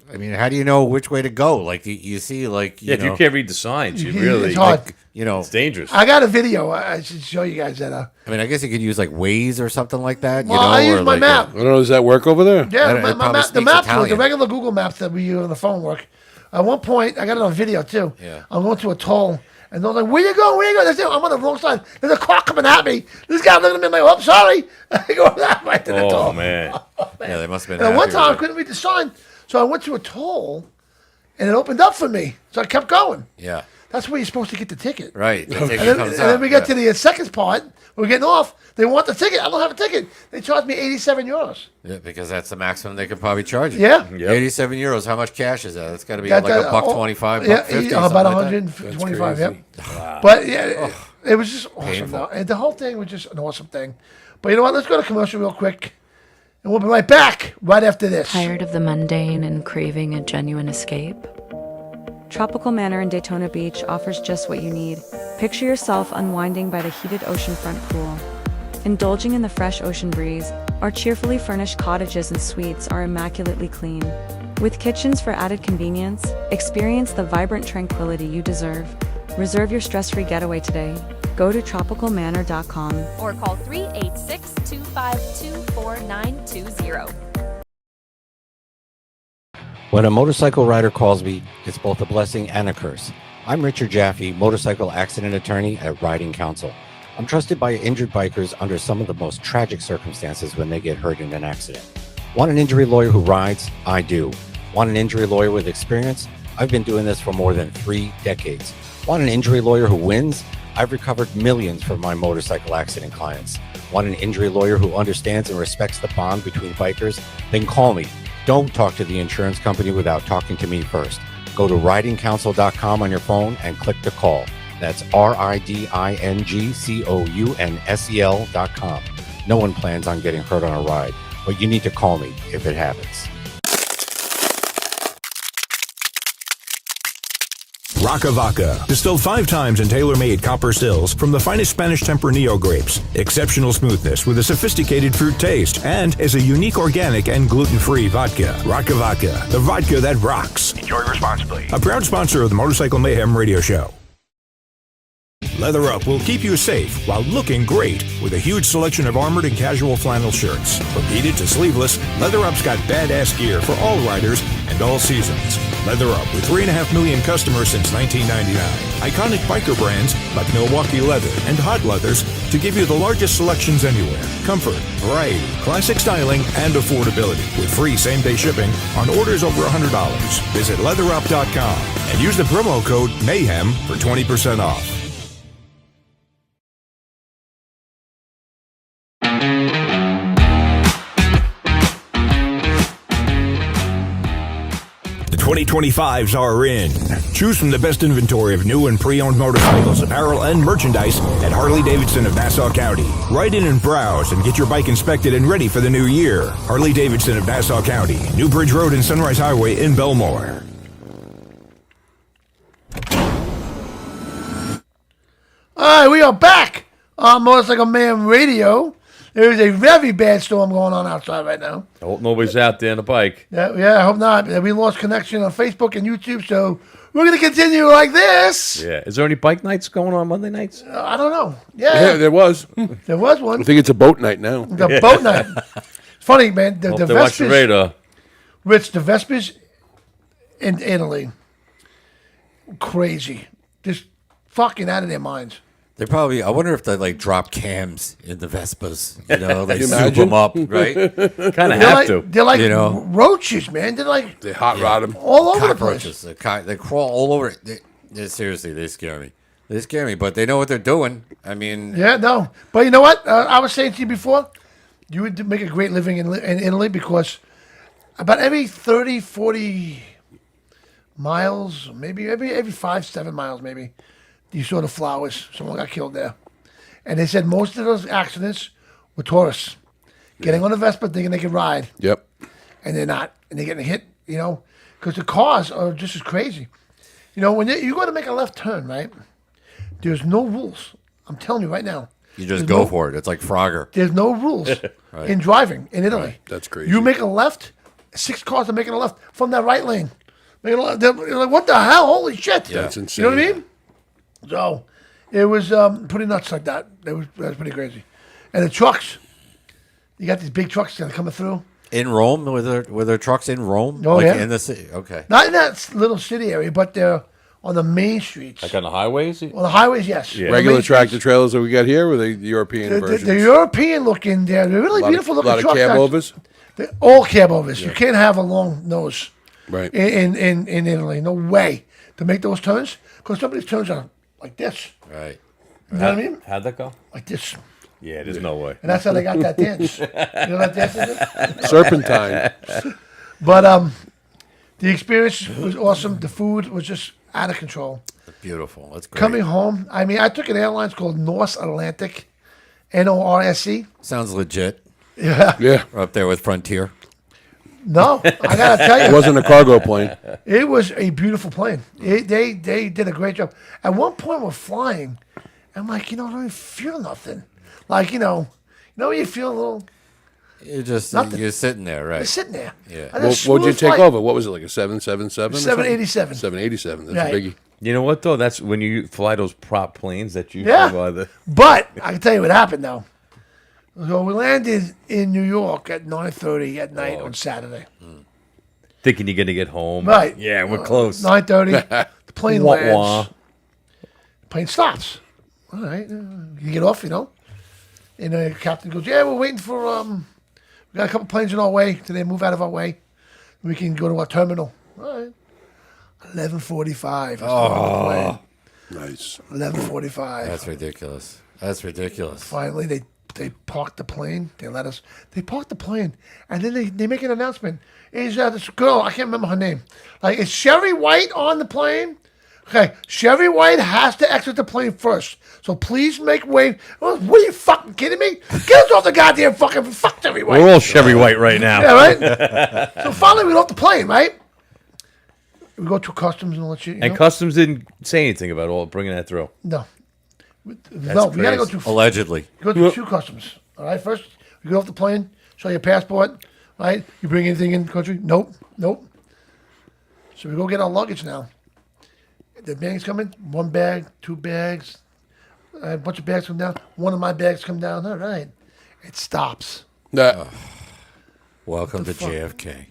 I mean, how do you know which way to go? Like you see, like Yeah, if you can't read the signs, you It's really hard. it's dangerous. I got a video. I should show you guys that. I mean, I guess you could use like Waze or something like that. Well, I use or my like map. I don't know. Does that work over there? Yeah, It my probably map, the speaks maps work. The Italian. regular Google maps that we use on the phone work. At one point, I got it on video too. Yeah. I'm going to a toll, and they're like, "Where you going? Where you going?" I'm on the wrong side. There's a car coming at me. This guy looking at me I'm like, "Oh, I'm sorry." I go that way to the Oh toll. man, Yeah, they must have And been. at one happy time, I with it. couldn't read the sign, so I went to a toll, and it opened up for me. So I kept going. Yeah. That's where you're supposed to get the ticket. Right. The ticket And then, comes and then out, we get yeah. to the second part. We're getting off. They want the ticket. I don't have a ticket. They charged me €87. Yeah, because that's the maximum they could probably charge you. Yeah. Yep. €87. How much cash is that? That's got to be Got like that, a buck oh, 25, yeah, buck 50, about something like that. 125. crazy. Yep. But yeah, it was just awesome. Painful. Though. And the whole thing was just an awesome thing. But you know what? Let's go to commercial real quick, and we'll be right back right after this. Tired of the mundane and craving a genuine escape? Tropical Manor in Daytona Beach offers just what you need. Picture yourself unwinding by the heated oceanfront pool. Indulging in the fresh ocean breeze, our cheerfully furnished cottages and suites are immaculately clean. With kitchens for added convenience, experience the vibrant tranquility you deserve. Reserve your stress-free getaway today. Go to tropicalmanor.com. or call 386-252-4920. When a motorcycle rider calls me, it's both a blessing and a curse. I'm Richard Jaffe, motorcycle accident attorney at Riding Counsel. I'm trusted by injured bikers under some of the most tragic circumstances when they get hurt in an accident. Want an injury lawyer who rides? I do. Want an injury lawyer with experience? I've been doing this for more than 3 decades. Want an injury lawyer who wins? I've recovered millions from my motorcycle accident clients. Want an injury lawyer who understands and respects the bond between bikers? Then call me. Don't talk to the insurance company without talking to me first. Go to ridingcounsel.com on your phone and click to call. That's RIDINGCOUNSEL.com. No one plans on getting hurt on a ride, but you need to call me if it happens. Rocavaca, distilled 5 times in tailor-made copper stills from the finest Spanish Tempranillo grapes. Exceptional smoothness with a sophisticated fruit taste, and is a unique organic and gluten-free vodka. Rocavaca, the vodka that rocks. Enjoy responsibly. A proud sponsor of the Motorcycle Mayhem radio show. Leather Up will keep you safe while looking great with a huge selection of armored and casual flannel shirts. From heated to sleeveless, Leather Up's got badass gear for all riders and all seasons. Leather Up with 3.5 million customers since 1999. Iconic biker brands like Milwaukee Leather and Hot Leathers to give you the largest selections anywhere. Comfort, variety, classic styling, and affordability with free same-day shipping on orders over $100. Visit leatherup.com and use the promo code MAYHEM for 20% off. The 2025s are in. Choose from the best inventory of new and pre-owned motorcycles, apparel, and merchandise at Harley-Davidson of Nassau County. Ride in and browse and get your bike inspected and ready for the new year. Harley-Davidson of Nassau County, New Bridge Road and Sunrise Highway in Belmore. All right, we are back on Motorcycle Man Radio. There is a very bad storm going on outside right now. I hope nobody's out there on a bike. Yeah, I hope not. We lost connection on Facebook and YouTube, so we're going to continue like this. Yeah. Is there any bike nights going on Monday nights? I don't know. Yeah, there was. There was one. I think it's a boat night now. The boat night. It's funny, man. The Hope they watch the Vespers, radar. Rich, the Vespers in Italy, crazy. Just fucking out of their minds. They probably, I wonder if they like drop cams in the Vespas, you know, they you soup imagine? them up, right? Kind of have to. They're like You know? roaches, man. They're like They hot rod them. all over the place. Cockroaches, they crawl all over it. Seriously, they scare me. They scare me, but they know what they're doing. I mean, Yeah, no. But you know what? I was saying to you before, you would make a great living in Italy because about every 30, 40 miles, maybe every 5-7 miles, maybe, you saw the flowers. Someone got killed there. And they said most of those accidents were tourists getting on a Vespa thinking they could ride, Yep. and they're not. And they're getting hit, you know, because the cars are just as crazy. You know, when you go to make a left turn, right, there's no rules. I'm telling you right now. you just There's go no- for it. It's like Frogger. There's no rules in driving in Italy. That's crazy. You make a left, 6 cars are making a left from that right lane. Making a left. They're like, what the hell? Holy shit. That's insane. You know what I mean? So it was pretty nuts like that. That was pretty crazy. And the trucks, you got these big trucks that are coming through. In Rome, were there trucks in Rome? Oh, like yeah. in the city? Okay. Not in that little city area, but they're on the main streets. Like on the highways? On the highways, yes. Yeah. On the Regular main tractor streets. trailers that we got here, or the European The versions? European looking, they're really beautiful looking A lot of trucks. cab actually. overs. They're all cab overs. You can't have a long nose. Right. In Italy. No way to make those turns because some of these turns are like this. Right. You know what I mean? How'd that go? Like this. Yeah, there's no way. And that's how they got that dance. You know that dance is? Serpentine. But the experience was awesome. The food was just out of control. Beautiful. That's great. Coming home, I mean, I took an airline called Norse Atlantic, NORSE. Sounds legit. Yeah. Up there with Frontier. No, I gotta tell It you, wasn't a cargo plane. it was a beautiful plane. They did a great job. At one point, we're flying. I'm like, I don't even feel nothing. Like, you know when you feel a little. You're sitting there, right? You're sitting there. Yeah. And a What'd you smooth take flight. over? What was it, like a 777? or something? 787. 787. That's Right. a biggie. You know what, though? That's when you fly those prop planes that you Yeah. fly the... But I can tell you what happened though. So we landed in New York at 9:30 at night on Saturday. Thinking you're going to get home. Right. Yeah, we're close. 9:30. The plane Wah, lands. wah. The plane stops. All right, you get off, And the captain goes, "Yeah, we're waiting for we got a couple planes on our way. Till they move out of our way, we can go to our terminal." All right. 11:45. Oh, Nice. 11:45. That's ridiculous. That's ridiculous. Finally, they parked the plane. They parked the plane, and then they make an announcement. Is this girl? I can't remember her name. Like, is Sherry White on the plane? Okay, Chevy White has to exit the plane first. So please make way. What are you fucking kidding me? Get us off the goddamn fuck Chevy White. We're all Chevy White right now. Yeah, right? So finally we get off the plane, right? We go through customs and all that shit. You And know? Customs didn't say anything about all bringing that through. No. No, we got to go crazy. through Allegedly. go through two customs. All right, first you get off the plane, show your passport, right? You bring anything in the country? Nope. So we go get our luggage now. The bags come in, 1 bag, 2 bags, a bunch of bags come down. One of my bags come down. All right, it stops. Nah. Welcome to fuck? JFK.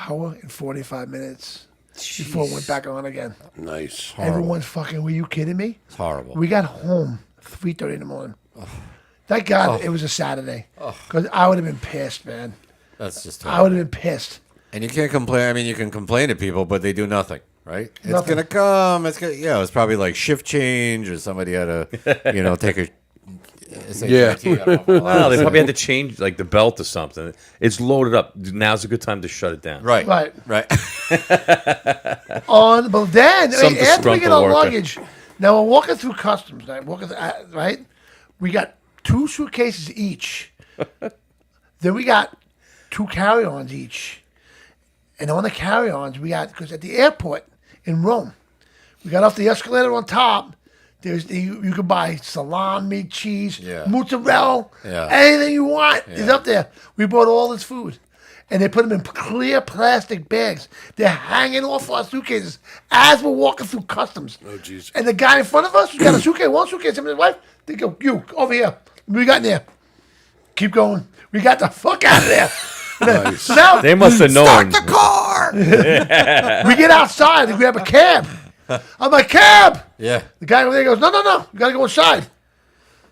Hour and 45 minutes before it went back on again. Nice. Everyone's fucking. Were you kidding me? It's horrible. We got home 3:30 in the morning. Thank God it was a Saturday, because I would have been pissed, man. That's just I would have been pissed. And you can't complain. I mean, you can complain to people, but they do nothing, right? It's Nothing. gonna come. It's gonna. Yeah, it's probably like shift change, or somebody had to, take a. Yeah. Wow, they probably had to change like the belt or something. It's loaded up. Now's a good time to shut it down. Right. Right. Right. But then Some after we get disgruntled our worker. luggage, now we're walking through customs. Right, we got 2 suitcases each. Then we got 2 carry-ons each, and on the carry-ons we got, because at the airport in Rome, we got off the escalator on top. You could buy salami, cheese, Yeah. mozzarella, Yeah. anything you want is up there. We bought all this food. And they put them in clear plastic bags. They're hanging off our suitcases as we're walking through customs. Oh, jeez. And the guy in front of us who's got a suitcase, one suitcase, him and his wife, they go, you, over here. We got in there. Keep going. We got the fuck out of there. Nice. Now, They must have known. car. we get outside and grab a cab. I'm like, cab! Yeah. The guy over there goes, no, you gotta go inside.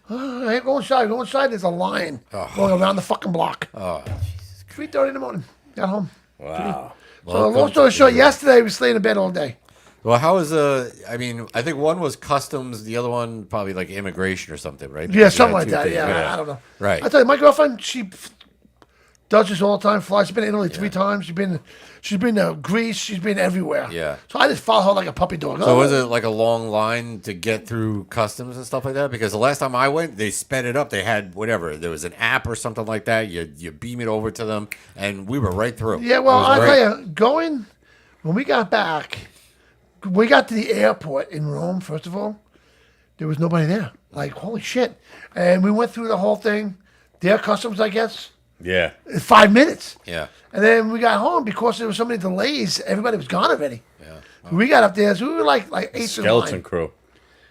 I ain't going inside. Go inside. There's a line going around the fucking block. 3:30 in the morning. Got home. Wow. So long story short, yesterday we stayed in bed all day. Well, how is I mean, I think one was customs, the other one probably like immigration or something, right? Yeah, Because you something had like two that. things, Yeah, I don't know. Right. I tell you, my girlfriend, she does this all the time. Flies. She's been to Italy 3 times. She's been to Greece. She's been everywhere. Yeah. So I just follow her like a puppy dog. So was it like a long line to get through customs and stuff like that? Because the last time I went, they sped it up. They had whatever. There was an app or something like that. You beam it over to them, and we were right through. Yeah, well, It was I'll great. tell you, when we got back, we got to the airport in Rome, first of all, there was nobody there. Like, holy shit. And we went through the whole thing, their customs, I guess, Yeah. in 5 minutes. Yeah. And then we got home because there was so many delays. Everybody was gone already. Yeah. We got up there, so we were like eighth in Skeleton line. crew.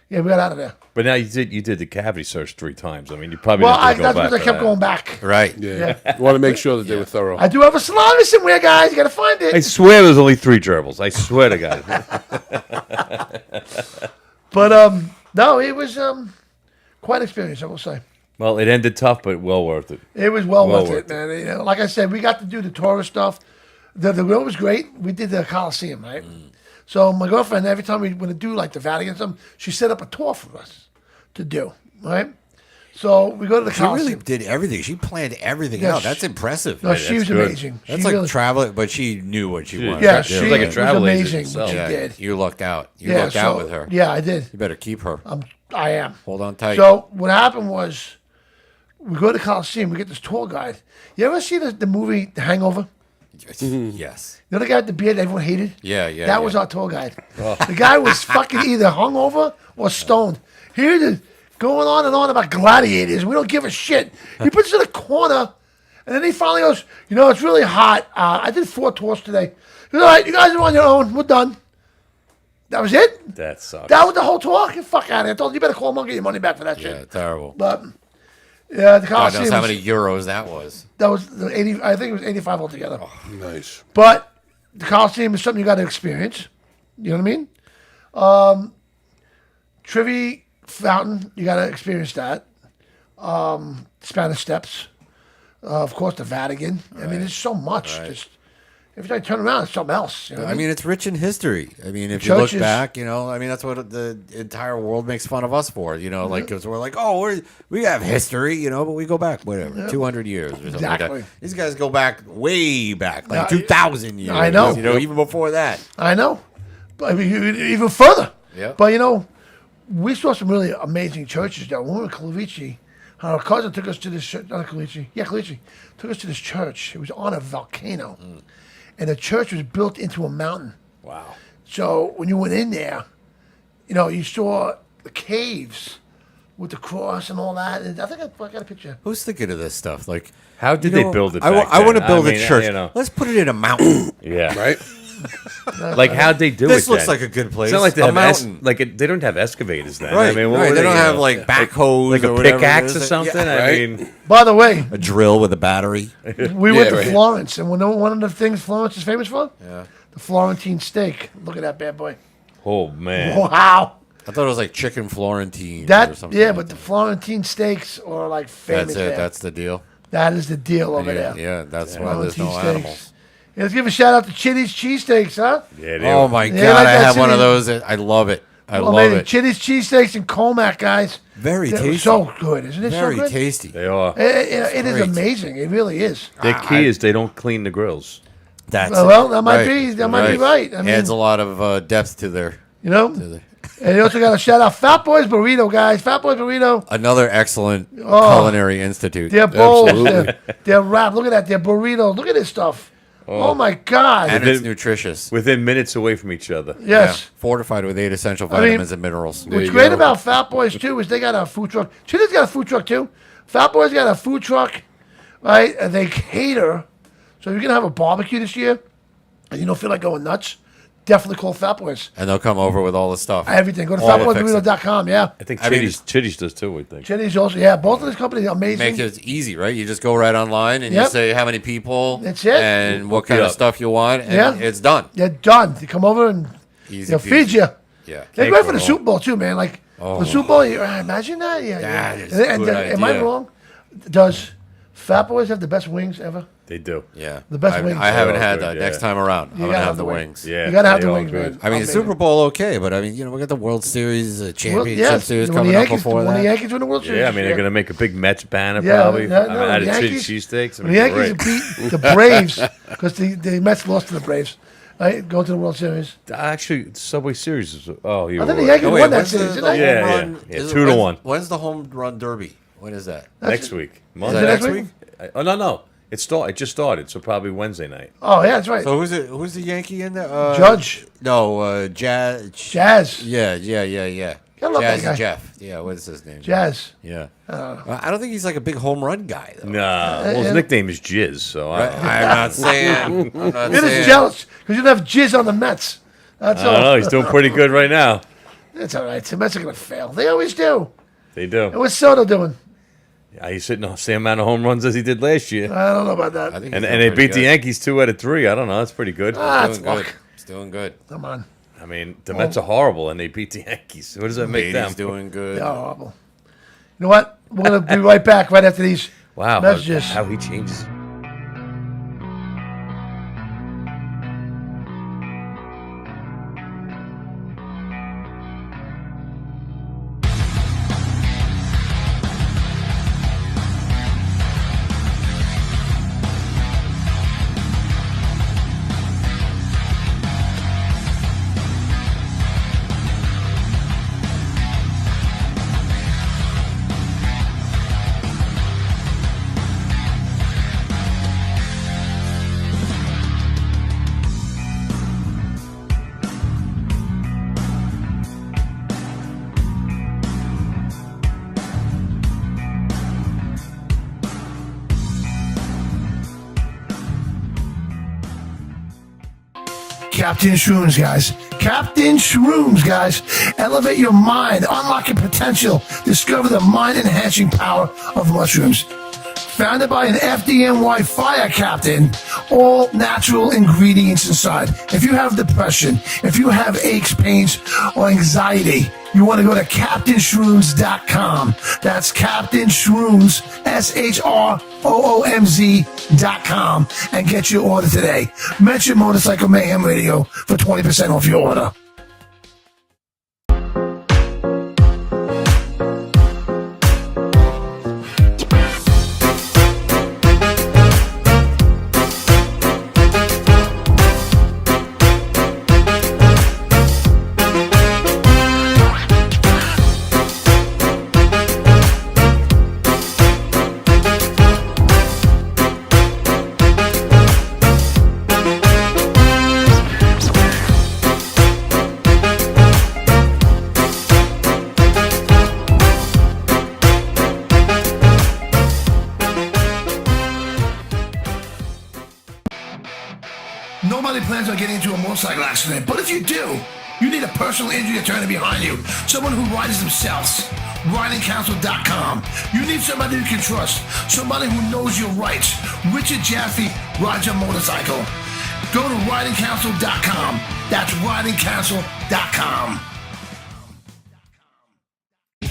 Yeah, we got out of there. But now you did the cavity search 3 times. I mean, you probably Well, didn't that's go because back I for kept that. going back. Right. Yeah. You want to make sure that they were thorough. I do have a salami somewhere, guys. You got to find it. I swear there's only 3 gerbils. I swear to God. But no, it was quite an experience, I will say. Well, it ended tough, but well worth it. It was well Well worth worth it, man. You know, like I said, we got to do the tourist stuff. The road was great. We did the Coliseum, right? So my girlfriend, every time we want to do like the Vatican or something, she set up a tour for us to do, right? So we go to the She really Coliseum. did everything. She planned everything Yeah, out. That's impressive. No, she was good. amazing. That's she like really, traveling, but she knew what she wanted. yeah, to she do. like a was travel agent amazing herself. what she Yeah, did. you lucked out. You Yeah, lucked out so- with her. Yeah, I did. You better keep her. I am. Hold on tight. So what happened was, we go to the Coliseum. We get this tour guide. You ever see the movie The Hangover? Yes. You know the guy with the beard everyone hated? Yeah, yeah, That was yeah. our tour guide. The guy was fucking either hungover or stoned. He was going on and on about gladiators. We don't give a shit. He puts us in a corner, and then he finally goes, it's really hot. I did 4 tours today. He goes, all right, you guys are on your own. We're done. That was it? That sucks. That was the whole tour? Get the fuck out of here. I told you better call him and get your money back for that Yeah, shit. terrible. But, yeah, the God Coliseum knows how was- many euros that was. that was the 80. I think it was 85 altogether. Nice. But the Coliseum is something you got to experience. You know what I mean? Trevi Fountain, you got to experience that. Spanish Steps, of course, the Vatican. I mean, there's so much. Just every time you turn around, it's something else. You know what I mean, it's rich in history. I mean, if you Churches- look back, I mean, that's what the entire world makes fun of us for. Like, because we're like, oh, we have history, but we go back, whatever, 200 years or something like Exactly. that. These guys go back way back, like Yeah, 2,000 years. I know. Even before that. I know. I mean, even further. Yeah. But you know, we saw some really amazing churches down. When we were in Calici, our cousin took us to this church. Not Calici. Yeah, Calici. Took us to this church. It was on a volcano, and the church was built into a mountain. Wow. So when you went in there, you know, you saw the caves with the cross and all that. And I think I got a picture. Who's thinking of this stuff? Like, How did you they know, build it I back want to then? build I a mean, church. you know. Let's put it in a mountain. Yeah. Right? Like, how'd they do This it looks then? like a good place. It's not like they A have mountain. they don't have excavators then. Right, I mean, what right. were They don't have gonna- like backhoes, like or a whatever it pickaxe is. or something. Yeah. I Right. mean, By the way, A drill with a battery. we went to right. Florence, and one of the things Florence is famous for, the Florentine steak. Look at that bad boy. oh man. Wow. I thought it was like chicken Florentine or That something. yeah, like but the that. Florentine steaks are like famous. That's it. there. That's the deal. That is the deal over Yeah, there. yeah, that's why there's no Florentine steaks. animals. Yeah, let's give a shout out to Chitty's cheesesteaks, huh? Yeah, they Oh were- my Yeah, god, like I that have one of city. those. I love it. I Well, love man, it. Chitty's cheesesteaks in Colmac, guys. Very They're tasty. So good, isn't it? Very so good? tasty. They are. It is great. amazing. It really is. Their key is they don't clean the grills. That's Well, it. that might Right. be that might be right. I mean, Adds a lot of depth to their. you know. And you also got to shout out Fat Boys Burrito, guys. Fat Boys Burrito. Another excellent Oh. culinary institute. Their bowls, Absolutely. their wrap. Look at that. Their burritos. Look at this stuff. Oh, my God. And Within- it's nutritious. Within minutes away from each other. Yes. Fortified with 8 essential mean, vitamins and minerals. There What's you great go. about Fat Boys too is they got a food truck. Chili's got a food truck too. Fat Boys got a food truck, right? And they cater. So if you're gonna have a barbecue this year, and you don't feel like going nuts, definitely call Fat Boys. And they'll come over with all the stuff. Everything. Go to All the fixings. fatboysburrito.com. Yeah. I think I mean, Chitty's does too, I think. Chili's also. Yeah. Both of these companies are amazing. Make it easy, right? You just go right online and Yep. you say how many people That's it. and what kind Yeah. of stuff you want, and Yeah. it's done. They're done. They come over and Easy they'll peasy. feed you. Yeah. They're Hey, great for the bro. Super Bowl too, man. Like the Super Bowl. Imagine that. Yeah. That yeah. is a good Am I idea. wrong? Does Fat Boys have the best wings ever? They do. Yeah. The best I, wings. I haven't Oh, had good, that. yeah. Next time around, I'm You going to gotta have the wings. Yeah. You gotta have they the are wings, good. man. I mean, Amazing. Super Bowl, okay, but I mean, we got the World Series, Championship yes, Series when coming the up Yankees, before when the that. Yankees win the World Series. Yeah, I mean, this they're year. going to make a big Mets banner Yeah, probably. yeah, I no, mean, out the of Chitty Yankees- cheesesteaks. I When mean, the Yankees beat the Braves because the Mets lost to the Braves. Right, go to the World Series. Actually, Subway Series is. Oh, you I think were the Yankees Oh, wait, won that when's series, the didn't they? Yeah, home yeah. run? Yeah, Is it- 2-1. When's the home run derby? When is that? next week. Is Monday. that next next week? week? Oh no. It just started, so probably Wednesday night. Oh yeah, that's right. So who's the Yankee in there? Judge, No, Jazz. Jazz, Yeah. I love that Jazz guy. Jeff. Yeah, what is his name? Jazz. Yeah. I don't think he's like a big home run guy though. Nah. Well, his nickname is Jizz, so I'm not saying. I'm not You're saying. just jealous because you don't have jizz on the Mets. That's I don't know. all. He's doing pretty good right now. It's all right. The Mets are gonna fail. They always do. They And do. what's Soto doing? Yeah, he's hitting the same amount of home runs as he did last year. I don't know about that. I think And he's they doing pretty beat the good. Yankees 2 out of 3. I don't know. That's pretty good. That's He's doing good. luck. He's doing good. Come on. I mean, the Mets are horrible, and they beat the Yankees. What does that make them? He's doing good. They're horrible. You know what? We're gonna be right back right after these Wow, messages. how he changes. Captain Shrooms, guys. Captain Shrooms, guys. Elevate your mind, unlock your potential, discover the mind-enhancing power of mushrooms. Founded by an FDNY fire captain, all natural ingredients inside. If you have depression, if you have aches, pains, or anxiety, you want to go to CaptainShrooms.com. That's Captain Shrooms, SHROOMZ.com, and get your order today. Mention Motorcycle Mayhem Radio for 20% off your order. plans on getting into a motorcycle accident, but if you do, you need a personal injury attorney behind you. Someone who rides themselves. RidingCouncil.com. You need somebody you can trust. Somebody who knows your rights. Richard Jaffe rides a motorcycle. Go to RidingCouncil.com. That's RidingCouncil.com.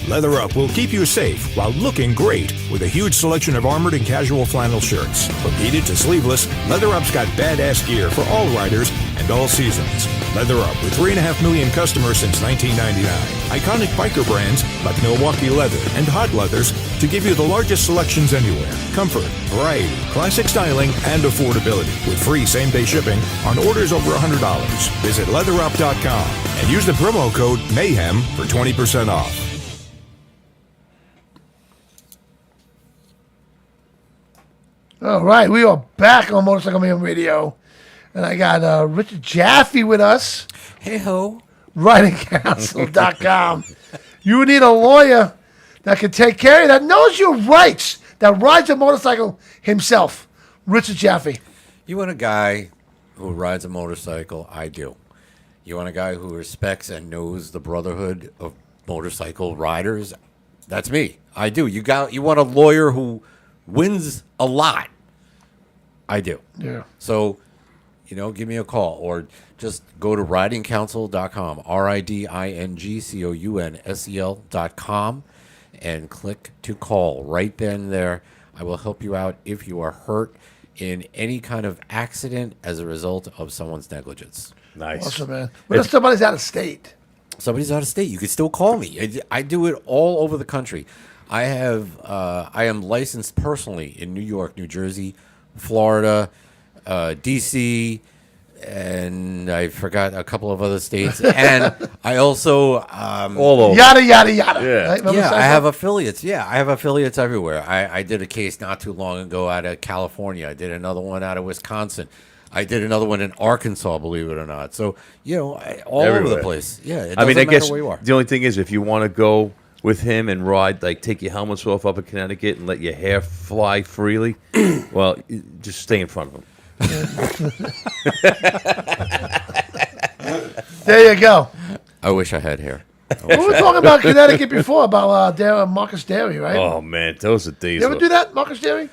Leather Up will keep you safe while looking great with a huge selection of armored and casual flannel shirts. From heated to sleeveless, Leather Up's got badass gear for all riders and all seasons. Leather Up with 3.5 million customers since 1999. Iconic biker brands like Milwaukee Leather and Hot Leathers to give you the largest selections anywhere. Comfort, variety, classic styling, and affordability with free same-day shipping on orders over $100. Visit leatherup.com and use the promo code MAYHEM for 20% off. All right, we are back on Motorcycle Mayhem Radio, and I got Richard Jaffe with us. Hey ho. RidingCouncil.com. You need a lawyer that can take care of you, that knows your rights, that rides a motorcycle himself. Richard Jaffe. You want a guy who rides a motorcycle? I do. You want a guy who respects and knows the brotherhood of motorcycle riders? That's me. I do. You want a lawyer who wins a lot? I do. Yeah. So, give me a call or just go to ridingcouncil.com, RidingCounsel.com, and click to call right then and there. I will help you out if you are hurt in any kind of accident as a result of someone's negligence. Nice. Awesome, man. What if somebody's out of state? Somebody's out of state, you can still call me. I do it all over the country. I am licensed personally in New York, New Jersey, Florida, D.C., and I forgot a couple of other states. And I also All over. Yada, yada, yada. Yeah. Right? Remember I Seinfeld? have affiliates. Yeah, I have affiliates everywhere. I did a case not too long ago out of California. I did another one out of Wisconsin. I did another one in Arkansas, believe it or not. So, all over Everywhere. the place. Yeah, it I mean, doesn't I guess matter where you are. the only thing is if you want to go with him and ride, like take your helmets off up in Connecticut and let your hair fly freely, well, just stay in front of him. There you go. I wish I had hair. We were talking about Connecticut before, about Marcus Dairy, right? Oh man, those are days. You ever do that, Marcus Dairy?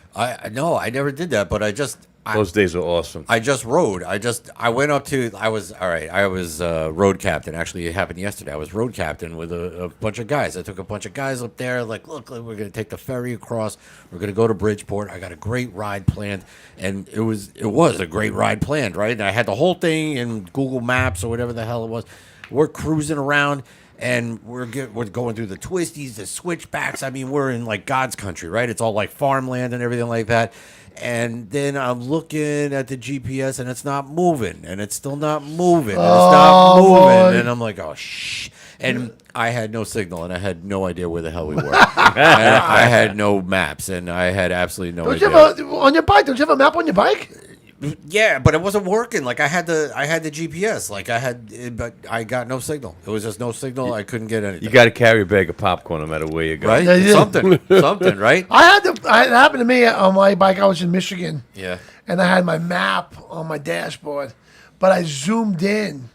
No, I never did that, but Those days are awesome. I just rode. I went up to. I was road captain. Actually, it happened yesterday. I was road captain with a bunch of guys. I took a bunch of guys up there. Like, look, we're going to take the ferry across. We're going to go to Bridgeport. I got a great ride planned, and it was a great ride planned, right? And I had the whole thing in Google Maps or whatever the hell it was. We're cruising around. And we're going through the twisties, the switchbacks. I mean, we're in like God's country, right? It's all like farmland and everything like that. And then I'm looking at the GPS and it's not moving, and it's still not moving, and it's not moving, boy. and I'm like, oh shh. And I had no signal, and I had no idea where the hell we were. And I had no maps, and I had absolutely no Don't idea. you have on your bike? Don't you have a map on your bike? Yeah, but it wasn't working. Like I had the GPS. But I got no signal. It was just no signal. I couldn't get anything. You got to carry a bag of popcorn no matter where you go. right? Yeah, yeah. Something, right? It happened to me on my bike. I was in Michigan. Yeah. And I had my map on my dashboard, but I zoomed in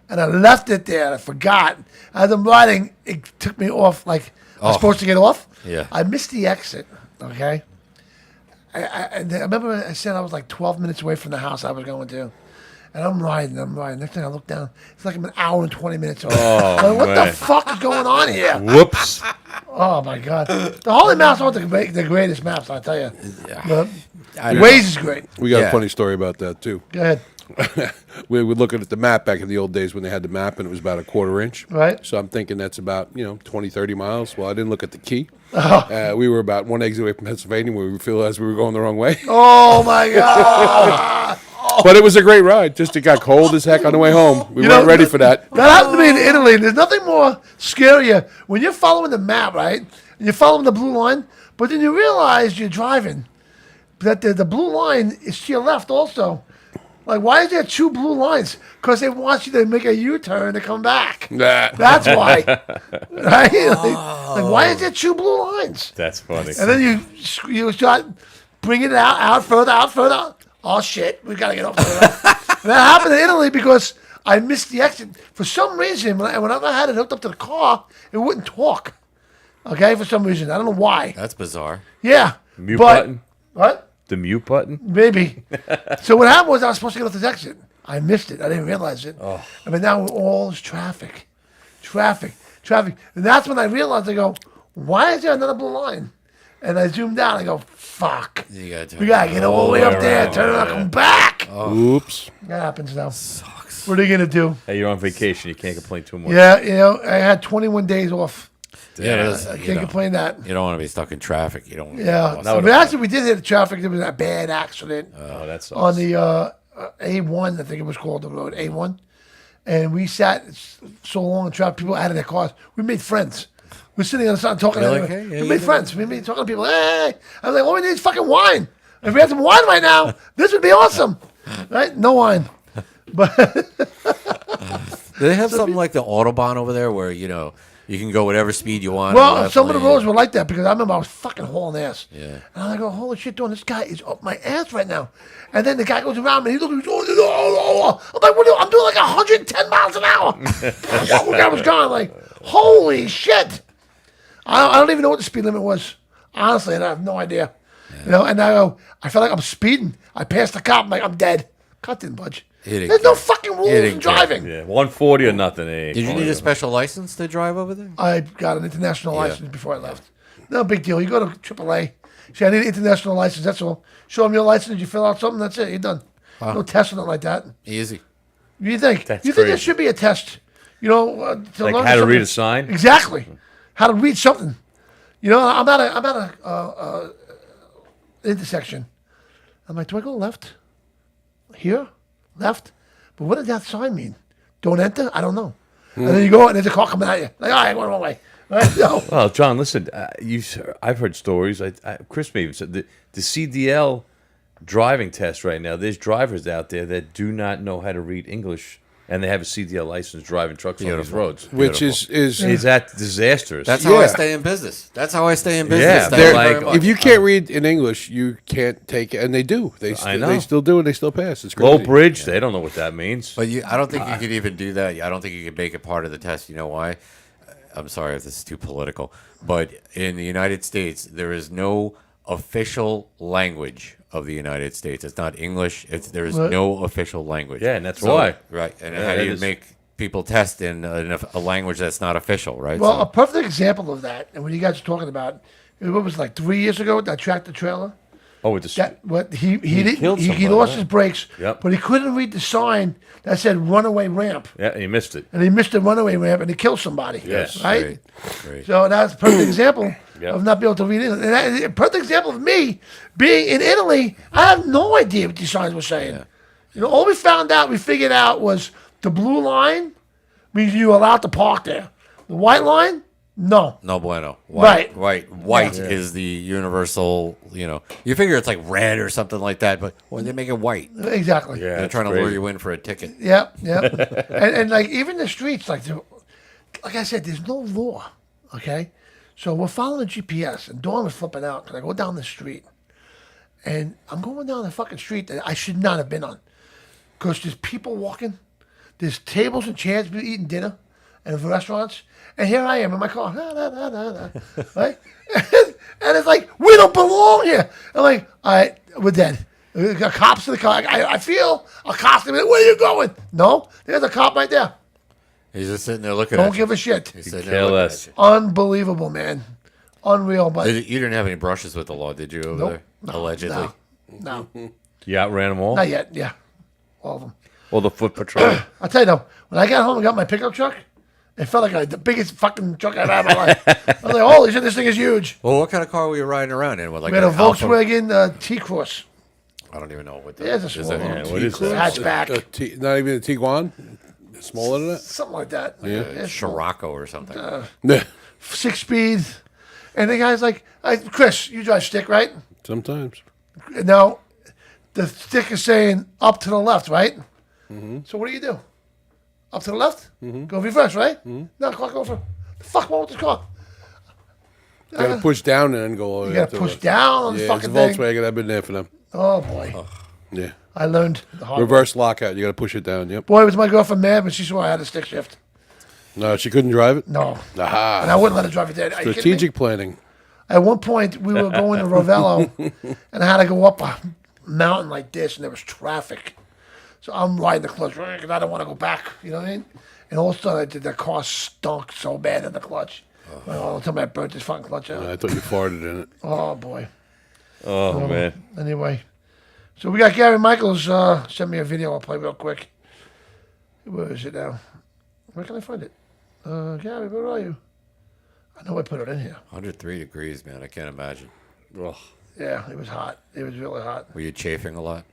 and I left it there. And I forgot. As I'm riding, it took me off like I was supposed to get off. Yeah. I missed the exit. Okay. I remember I said I was like 12 minutes away from the house I was going to. And I'm riding. Next thing I look down, it's like I'm an hour and 20 minutes away. Oh, what man. the fuck is going on here? Whoops. Oh, my God. The Holy Maps aren't the greatest maps, I'll tell you. But I don't Waze is great. We got Yeah. a funny story about that too. Go ahead. We were looking at the map back in the old days when they had the map and it was about a quarter inch. Right. So I'm thinking that's about, 20, 30 miles. Well, I didn't look at the key. We were about one exit away from Pennsylvania where we realized we were going the wrong way. Oh, my God. But it was a great ride. Just it got cold as heck on the way home. We weren't ready for that. That happened to me in Italy. There's nothing more scarier when you're following the map, right? And you're following the blue line, but then you realize you're driving, that the blue line is to your left also. Like, why is there two blue lines? Because they want you to make a U-turn to come back. Nah. That's why. Right? Like, why is there two blue lines? That's funny. And then you start bringing it out further. Oh, shit. We got to get off further. that happened in Italy because I missed the exit. For some reason, whenever I had it hooked up to the car, it wouldn't talk. Okay, for some reason. I don't know why. That's bizarre. Yeah. Mute but- button? What? The mute button? Maybe. So what happened was I was supposed to get off this exit. I missed it. I didn't realize it. Oh. I mean, now all this traffic. And that's when I realized, I go, why is there another blue line? And I zoomed out. I go, fuck. You gotta turn We got to get all the way up there, around, turn around, come back. Oops. That happens now. Sucks. What are you going to do? Hey, you're on vacation. You can't complain too much. Yeah, I had 21 days off. Yeah, I can't complain that. You don't want to be stuck in traffic. You don't. Yeah. That would've- But actually, we did hit the traffic. There was a bad accident. Oh, that sucks. On the A1, I think it was called, the road A1, and we sat so long in traffic, people out of their cars. We made friends. We're sitting on the side talking. You're To like, them. hey, We yeah, made friends. We made talking to people. Hey, I was like, all we need is fucking wine. If we had some wine right now, this would be awesome, right? No wine, but Do they have something like the Autobahn over there where, you can go whatever speed you want? well, left some of the lane? roads were like that because I remember I was fucking hauling ass. Yeah. And I go, holy shit, dude, this guy is up my ass right now. And then the guy goes around me, he looks at me, oh. I'm like, what are you? I'm doing like 110 miles an hour. The guy was gone, like, holy shit. I don't even know what the speed limit was. Honestly, and I have no idea. Yeah. And I go, I feel like I'm speeding. I passed the cop, I'm like, I'm dead. Cop didn't budge. He didn't There's no care. fucking rules He in didn't care. driving. Yeah, 140 or nothing. Eh? Did you need a special license to drive over there? I got an international license before I left. No big deal. You go to AAA. Say, I need an international license. That's all. Show them your license. You fill out something. That's it. You're done. No test or nothing like that. Easy. You think? That's you think there crazy. should be a test? To Like learn how to something? read a sign? Exactly. How to read something. I'm at a intersection. I'm like, do I go left? Here? Left? But what does that sign mean? Don't enter? I don't know. And then you go and there's a car coming at you. Like, all right, going the wrong way. Right? No. Well, John, listen. I've heard stories. Chris may even said the CDL driving test right now. There's drivers out there that do not know how to read English, and they have a CDL license driving trucks on these Beautiful. roads. Which is that disastrous? That's how I Yeah. stay in business. That's how I stay in business. Yeah, Thank they're you very like, much. if you can't read in English, you can't take it, and they do. I know. They still do, and they still pass. It's crazy. Low bridge. They don't know what that means. But I don't think you could even do that. I don't think you could make it part of the test. You know why? I'm sorry if this is too political, but in the United States, there is no official language of the United States. It's not English. There is What? no official language. Yeah, and that's why. Right. And Yeah, how do that you is- make people test in a language that's not official, right? Well, So- a perfect example of that, and when you guys were talking about, what was it, like 3 years ago, that tractor trailer? Oh, with the That what he didn't killed he somebody, lost yeah. his brakes, Yep. but he couldn't read the sign that said runaway ramp, yeah, you missed it. and he missed the runaway ramp and he killed somebody. Yes. right. Great. So that's a perfect example Yep. of not being able to read English. And that is a perfect example of me being in Italy. I have no idea what these signs were saying. All we figured out was the blue line means you're allowed to park there. The white line, no. No bueno. White, Right. White is the universal, you figure it's like red or something like that, but when they make it white, Exactly. Yeah, they're that's trying to lure crazy. you in for a ticket. Yep. and like even the streets, like I said, there's no law. Okay, so we're following the GPS, and Dawn was flipping out because I go down the street, and I'm going down the fucking street that I should not have been on, because there's people walking, there's tables and chairs people eating dinner, and restaurants, and here I am in my car, right? And it's like we don't belong here. I'm like, all right, we're dead. We got cops in the car. I feel a cop. Where are you going? No, there's a cop right there. He's just sitting there looking Don't at you. give a shit. He's sitting there Care looking less. at you. Unbelievable, man. Unreal, but You didn't have any brushes with the law, did you, over Nope. there? No, Allegedly. no, You outran them all. not yet. Yeah, all of them. Or the foot patrol. I'll tell you though, when I got home and got my pickup truck, it felt like the biggest fucking truck I've had in my life. I was like, holy shit, this thing is huge. Well, what kind of car were you riding around in? With like We had a an Alfa- Volkswagen T-Cross. I don't even know what that Yeah, it's a is. small that- little what is T-Cross that? hatchback, Not even a Tiguan. Smaller than that. something like that. Yeah. It's small. Scirocco or something. 6-speed. And the guy's like, Chris, you drive stick, right? Sometimes. Now, the stick is saying up to the left, right? So what do? Up to the left? Go reverse, right? No, car go for. The fuck wrong with this car? You gotta push down and then go all the You way got up to the push left. down on the Yeah, it's a fucking thing. Volkswagen. I've been there for them. Oh boy. Yeah. I learned the hard way. Reverse lockout. You got to push it down. Yep. Boy, was my girlfriend mad when she saw I had a stick shift. No, she couldn't drive it. No. Aha. And I wouldn't let her drive it there. Are you kidding me? Strategic planning. At one point, we were going to Ravello, and I had to go up a mountain like this, and there was traffic. So I'm riding the clutch because I don't want to go back. You know what I mean? And all of a sudden, the car stunk so bad in the clutch. Well, tell me I burnt this fucking clutch out. I thought you farted in it. Oh, boy. Oh, man. Anyway, so we got Gary Michaels. Send me a video. I'll play real quick. Where is it now? Where can I find it? Gary, where are you? I know I put it in here. 103 degrees, man. I can't imagine. Ugh. Yeah, it was hot. It was really hot. Were you chafing a lot?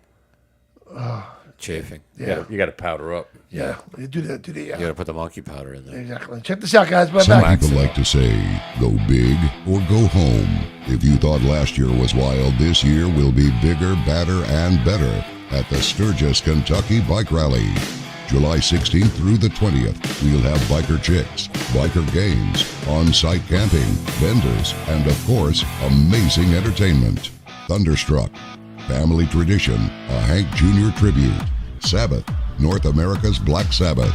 Chafing. Yeah, You got to powder up. yeah. You do the You got to put the monkey powder in there. exactly. Check this out, guys. We're Some back. people like to say, go big or go home. If you thought last year was wild, this year will be bigger, badder, and better at the Sturgis Kentucky Bike Rally. July 16th through the 20th, we'll have biker chicks, biker games, on-site camping, vendors, and of course, amazing entertainment. Thunderstruck, Family Tradition, a Hank Jr. tribute, Sabbath, North America's Black Sabbath,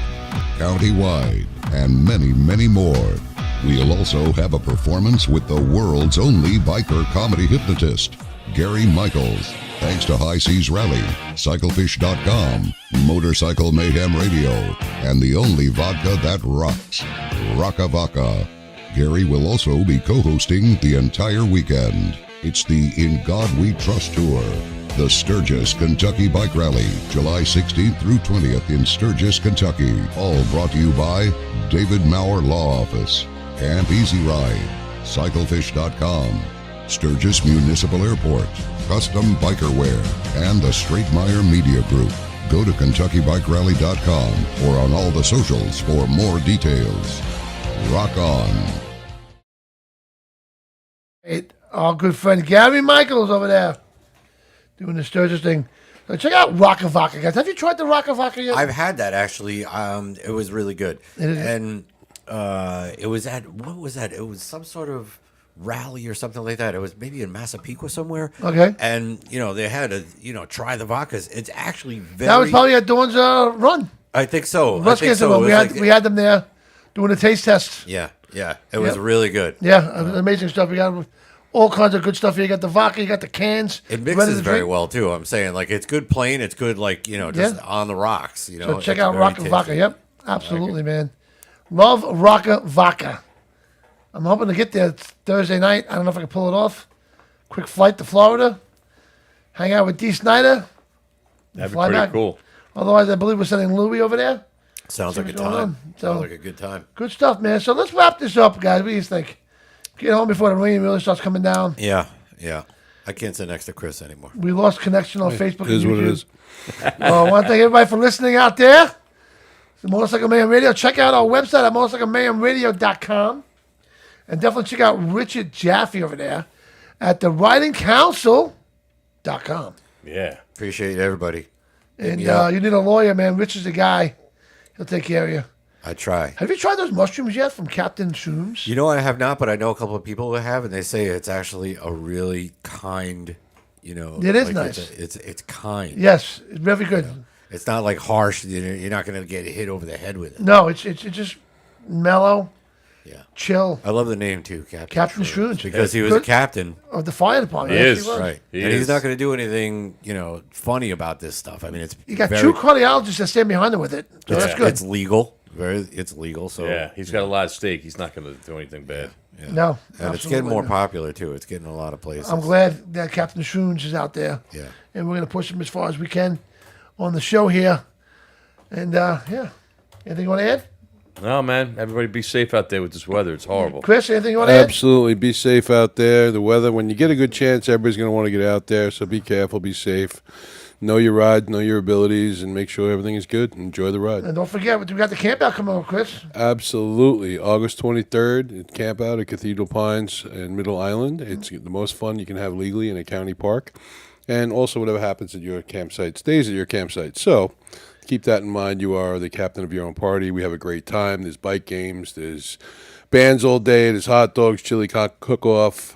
Countywide, and many, many more. We'll also have a performance with the world's only biker comedy hypnotist, Gary Michaels. Thanks to High Seas Rally, CycleFish.com, Motorcycle Mayhem Radio, and the only vodka that rocks, Rocka Vodka. Gary will also be co-hosting the entire weekend. It's the In God We Trust Tour. The Sturgis Kentucky Bike Rally, July 16th through 20th in Sturgis, Kentucky. All brought to you by David Maurer Law Office, Camp Easy Ride, CycleFish.com, Sturgis Municipal Airport, Custom Biker Wear, and the Straightmeyer Media Group. Go to KentuckyBikeRally.com or on all the socials for more details. Rock on. Hey, our good friend Gary Michaels over there doing the Sturgis thing. So check out Rocka Vodka, guys. Have you tried the Rocka Vodka yet? I've had that actually. It was really good. And it was at, what was that? It was some sort of rally or something like that. It was maybe in Massapequa somewhere. Okay. And, they had to, try the vodkas. It's actually very. That was probably at Dawn's run. I think so. Let's get to it. We had them there doing a taste test. Yeah. It was really good. Yeah, amazing stuff. We got all kinds of good stuff here. You got the vodka, you got the cans. It ready mixes to very drink. well too. I'm saying, like, it's good plain. It's good, like, just on the rocks. So check It's out very Rocka tasty. Vodka. Yep, absolutely, man. Love Rocka Vodka. I'm hoping to get there Thursday night. I don't know if I can pull it off. Quick flight to Florida. Hang out with Dee Snyder. That'd be Fly pretty back. cool. Otherwise, I believe we're sending Louie over there. Sounds See like a what's going time. on. So- Sounds like a good time. Good stuff, man. So let's wrap this up, guys. What do you think? Get home before the rain really starts coming down. Yeah. I can't sit next to Chris anymore. We lost connection on Facebook. It is and what it YouTube. is. Well, I want to thank everybody for listening out there. The Motorcycle Mayhem Radio. Check out our website at motorcyclemayhemradio.com. And definitely check out Richard Jaffe over there at the ridingcouncil.com. Yeah. Appreciate everybody. And me up. you need a lawyer, man. Richard's the guy. He'll take care of you. I try. Have you tried those mushrooms yet from Captain Shrooms? I have not, but I know a couple of people who have, and they say it's actually a really kind, It is nice. It's kind. Yes, it's very good. It's not like harsh. You're not going to get hit over the head with it. No, it's just mellow, Yeah. chill. I love the name too, Captain Shrooms. because he was a Good. captain, Of the fire department. He Yes, is. was. right? He and he's is. not going to do anything, funny about this stuff. I mean, it's You got very, two cardiologists that stand behind him with it. So that's good. It's legal. It's legal. So Yeah. He's got a lot of stake. He's not going to do anything bad. No, and it's getting absolutely more not. popular too. It's getting a lot of places. I'm glad that Captain Shrooms is out there. Yeah. And we're going to push him as far as we can on the show here. And, yeah. Anything you want to add? No, man. Everybody be safe out there with this weather. It's horrible. Chris, anything you want to add? Absolutely. Be safe out there. The weather, when you get a good chance, everybody's going to want to get out there. So be careful, be safe. Know your ride, know your abilities, and make sure everything is good. Enjoy the ride. And don't forget, we got the camp out coming up, Chris. Absolutely. August 23rd at Camp Out at Cathedral Pines in Middle Island. It's the most fun you can have legally in a county park. And also whatever happens at your campsite stays at your campsite. So keep that in mind. You are the captain of your own party. We have a great time. There's bike games. There's bands all day. There's hot dogs, chili cook-off.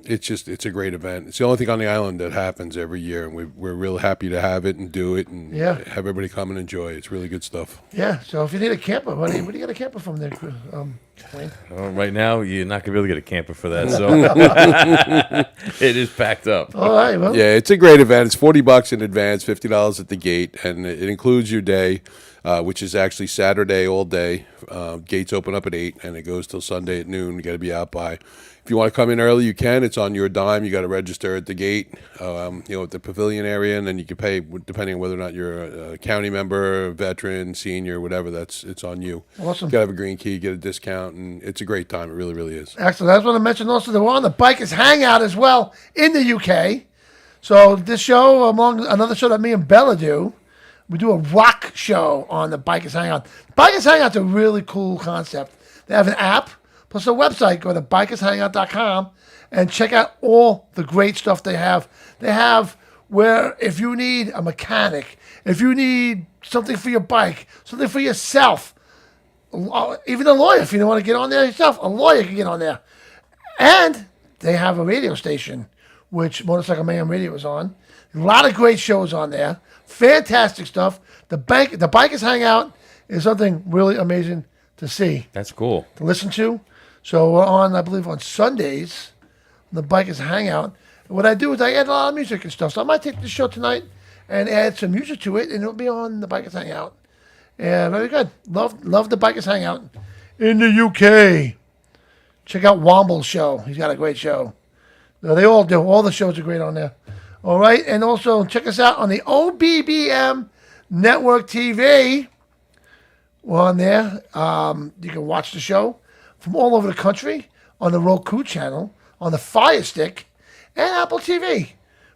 It's a great event. It's the only thing on the island that happens every year, and we're real happy to have it and do it and Yeah. have everybody come and enjoy. It's really good stuff. Yeah. So if you need a camper, what do you get a camper from there, Wayne? Right now, you're not gonna be able to get a camper for that, so it is packed up. All right. Well, Yeah, it's a great event. It's $40 in advance, $50 at the gate, and it includes your day, which is actually Saturday all day. Gates open up at 8, and it goes till Sunday at noon. You got to be out by. If you want to come in early, you can. It's on your dime. You got to register at the gate, at the pavilion area, and then you can pay depending on whether or not you're a county member, veteran, senior, whatever. It's on you. Awesome. You got to have a green key, get a discount, and it's a great time. It really, really is. Excellent. I just want to mention also that we're on the Bikers Hangout as well in the UK. So this show, among another show that me and Bella do, we do a rock show on the Bikers Hangout. Bikers Hangout's a really cool concept. They have an app plus a website. Go to bikershangout.com and check out all the great stuff they have. They have where if you need a mechanic, if you need something for your bike, something for yourself, even a lawyer, if you don't want to get on there yourself, a lawyer can get on there. And they have a radio station, which Motorcycle Mayhem Radio is on. A lot of great shows on there. Fantastic stuff. The Bikers Hangout is something really amazing to see, That's cool. to listen to. So we're on, I believe, on Sundays, the Bikers Hangout. And what I do is I add a lot of music and stuff. So I might take this show tonight and add some music to it, and it'll be on the Bikers Hangout. Yeah, very good. Love the Bikers Hangout in the UK. Check out Womble's show. He's got a great show. No, they all do. All the shows are great on there. All right, and also check us out on the OBBM Network TV. We're on there. You can watch the show from all over the country on the Roku channel, on the Fire Stick, and Apple TV,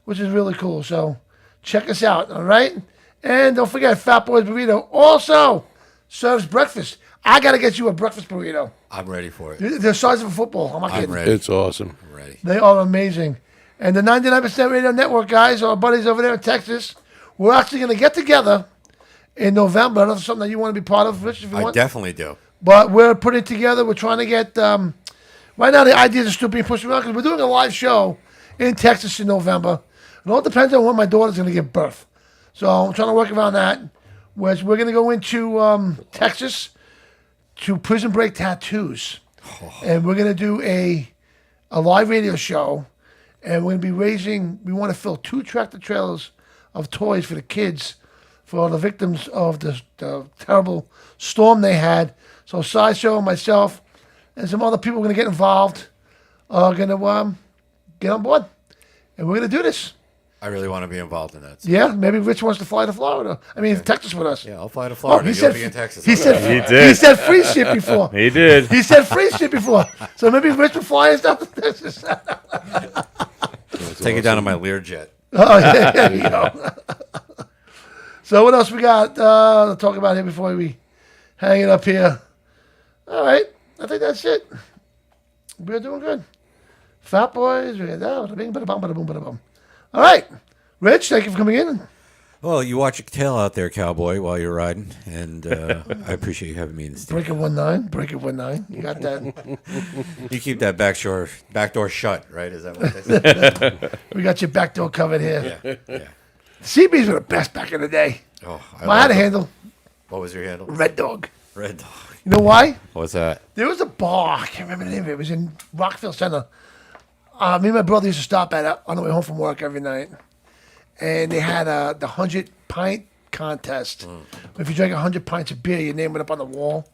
which is really cool. So check us out, all right? And don't forget, Fat Boys Burrito also serves breakfast. I got to get you a breakfast burrito. I'm ready for it. They're the size of a football. I'm not I'm kidding. ready. It's awesome. I'm ready. They are amazing. And the 99% Radio Network guys, our buddies over there in Texas, we're actually going to get together in November. I don't know if it's something that you want to be part of, Rich, if you I want. definitely do. But we're putting together, we're trying to get, right now the ideas are still being pushed around because we're doing a live show in Texas in November. It all depends on when my daughter's going to give birth. So I'm trying to work around that. We're going to go into Texas to Prison Break Tattoos. And we're going to do a live radio show. And we're going to be we want to fill 2 tractor trailers of toys for the kids, for all the victims of the terrible storm they had. So Sideshow and myself and some other people are going to get involved, are going to get on board. And we're going to do this. I really want to be involved in that. Yeah, maybe Rich wants to fly to Florida. Texas with us. Yeah, I'll fly to Florida. he You'll said be in Texas. He said He did. He said free shit before. He did. He said free shit before. So maybe Rich will fly us down to Texas. Take it down to my Learjet. Oh, yeah, there you go. So what else we got to talk about here before we hang it up here? All right, I think that's it. We're doing good. Fat Boys, we got that. Bing, bada bum, bada boom, bada bum. All right, Rich, thank you for coming in. Well, you watch your tail out there, cowboy, while you're riding, and I appreciate you having me in the studio. Break it 19. You got that? You keep that back door shut, right? Is that what they said? We got your back door covered here. Yeah. CBs were the best back in the day. Oh, I had a love them. handle, What was your handle? Red Dog. Red Dog. You know why? What's that? There was a bar. I can't remember the name of it. It was in Rockville Center. Me and my brother used to stop at it on the way home from work every night. And they had the 100-pint contest. If you drank 100 pints of beer, your name went up on the wall.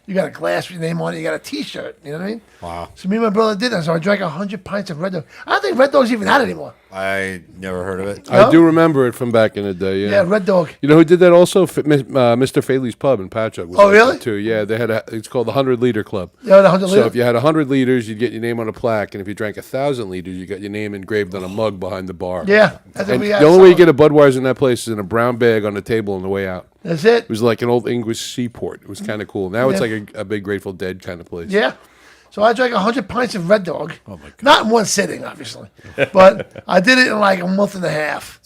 You got a glass with your name on it. You got a T-shirt. You know what I mean? Wow. So me and my brother did that. So I drank 100 pints of Red Dog. I don't think Red Dog's even out anymore. I never heard of it. I do remember it from back in the day. Yeah, Yeah, Red Dog. You know who did that also? Mr. Faley's Pub in Patchogue. was Oh, like really? that Too. Yeah, they had it's called the 100-liter club. Yeah, the 100 So liter. if you had 100 liters, you'd get your name on a plaque, and if you drank 1,000 liters, you got your name engraved on a mug behind the bar. Yeah. That's what And we had. the only way you get a Budweiser in that place is in a brown bag on the table on the way out. That's it. It was like an old English seaport. It was kind of cool. Now it's Yeah. like a big Grateful Dead kind of place. Yeah. So I drank 100 pints of Red Dog. Oh, my God. Not in one sitting, obviously. But I did it in like a month and a half.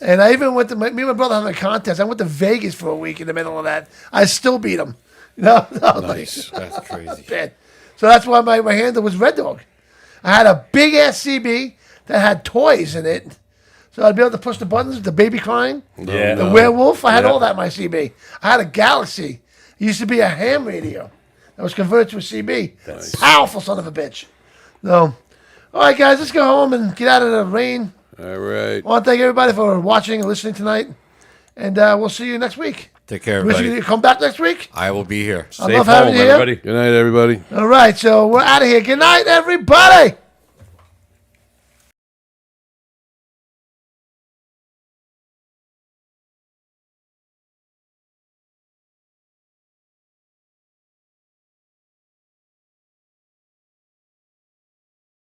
And I even went to, me and my brother had a contest. I went to Vegas for a week in the middle of that. I still beat him. No, Nice. That's crazy. bad. So that's why my handle was Red Dog. I had a big ass CB that had toys in it. So I'd be able to push the buttons, the baby crying, Yeah. the werewolf. I had Yeah. all that in my CB. I had a Galaxy. It used to be a ham radio that was converted to a CB. Powerful son of a bitch. So, all right, guys, let's go home and get out of the rain. All right. I want to thank everybody for watching and listening tonight. And we'll see you next week. Take care, Wish you everybody. could come back next week. I will be here. I Safe love having home, you here. everybody. Good night, everybody. All right, so we're out of here. Good night, everybody.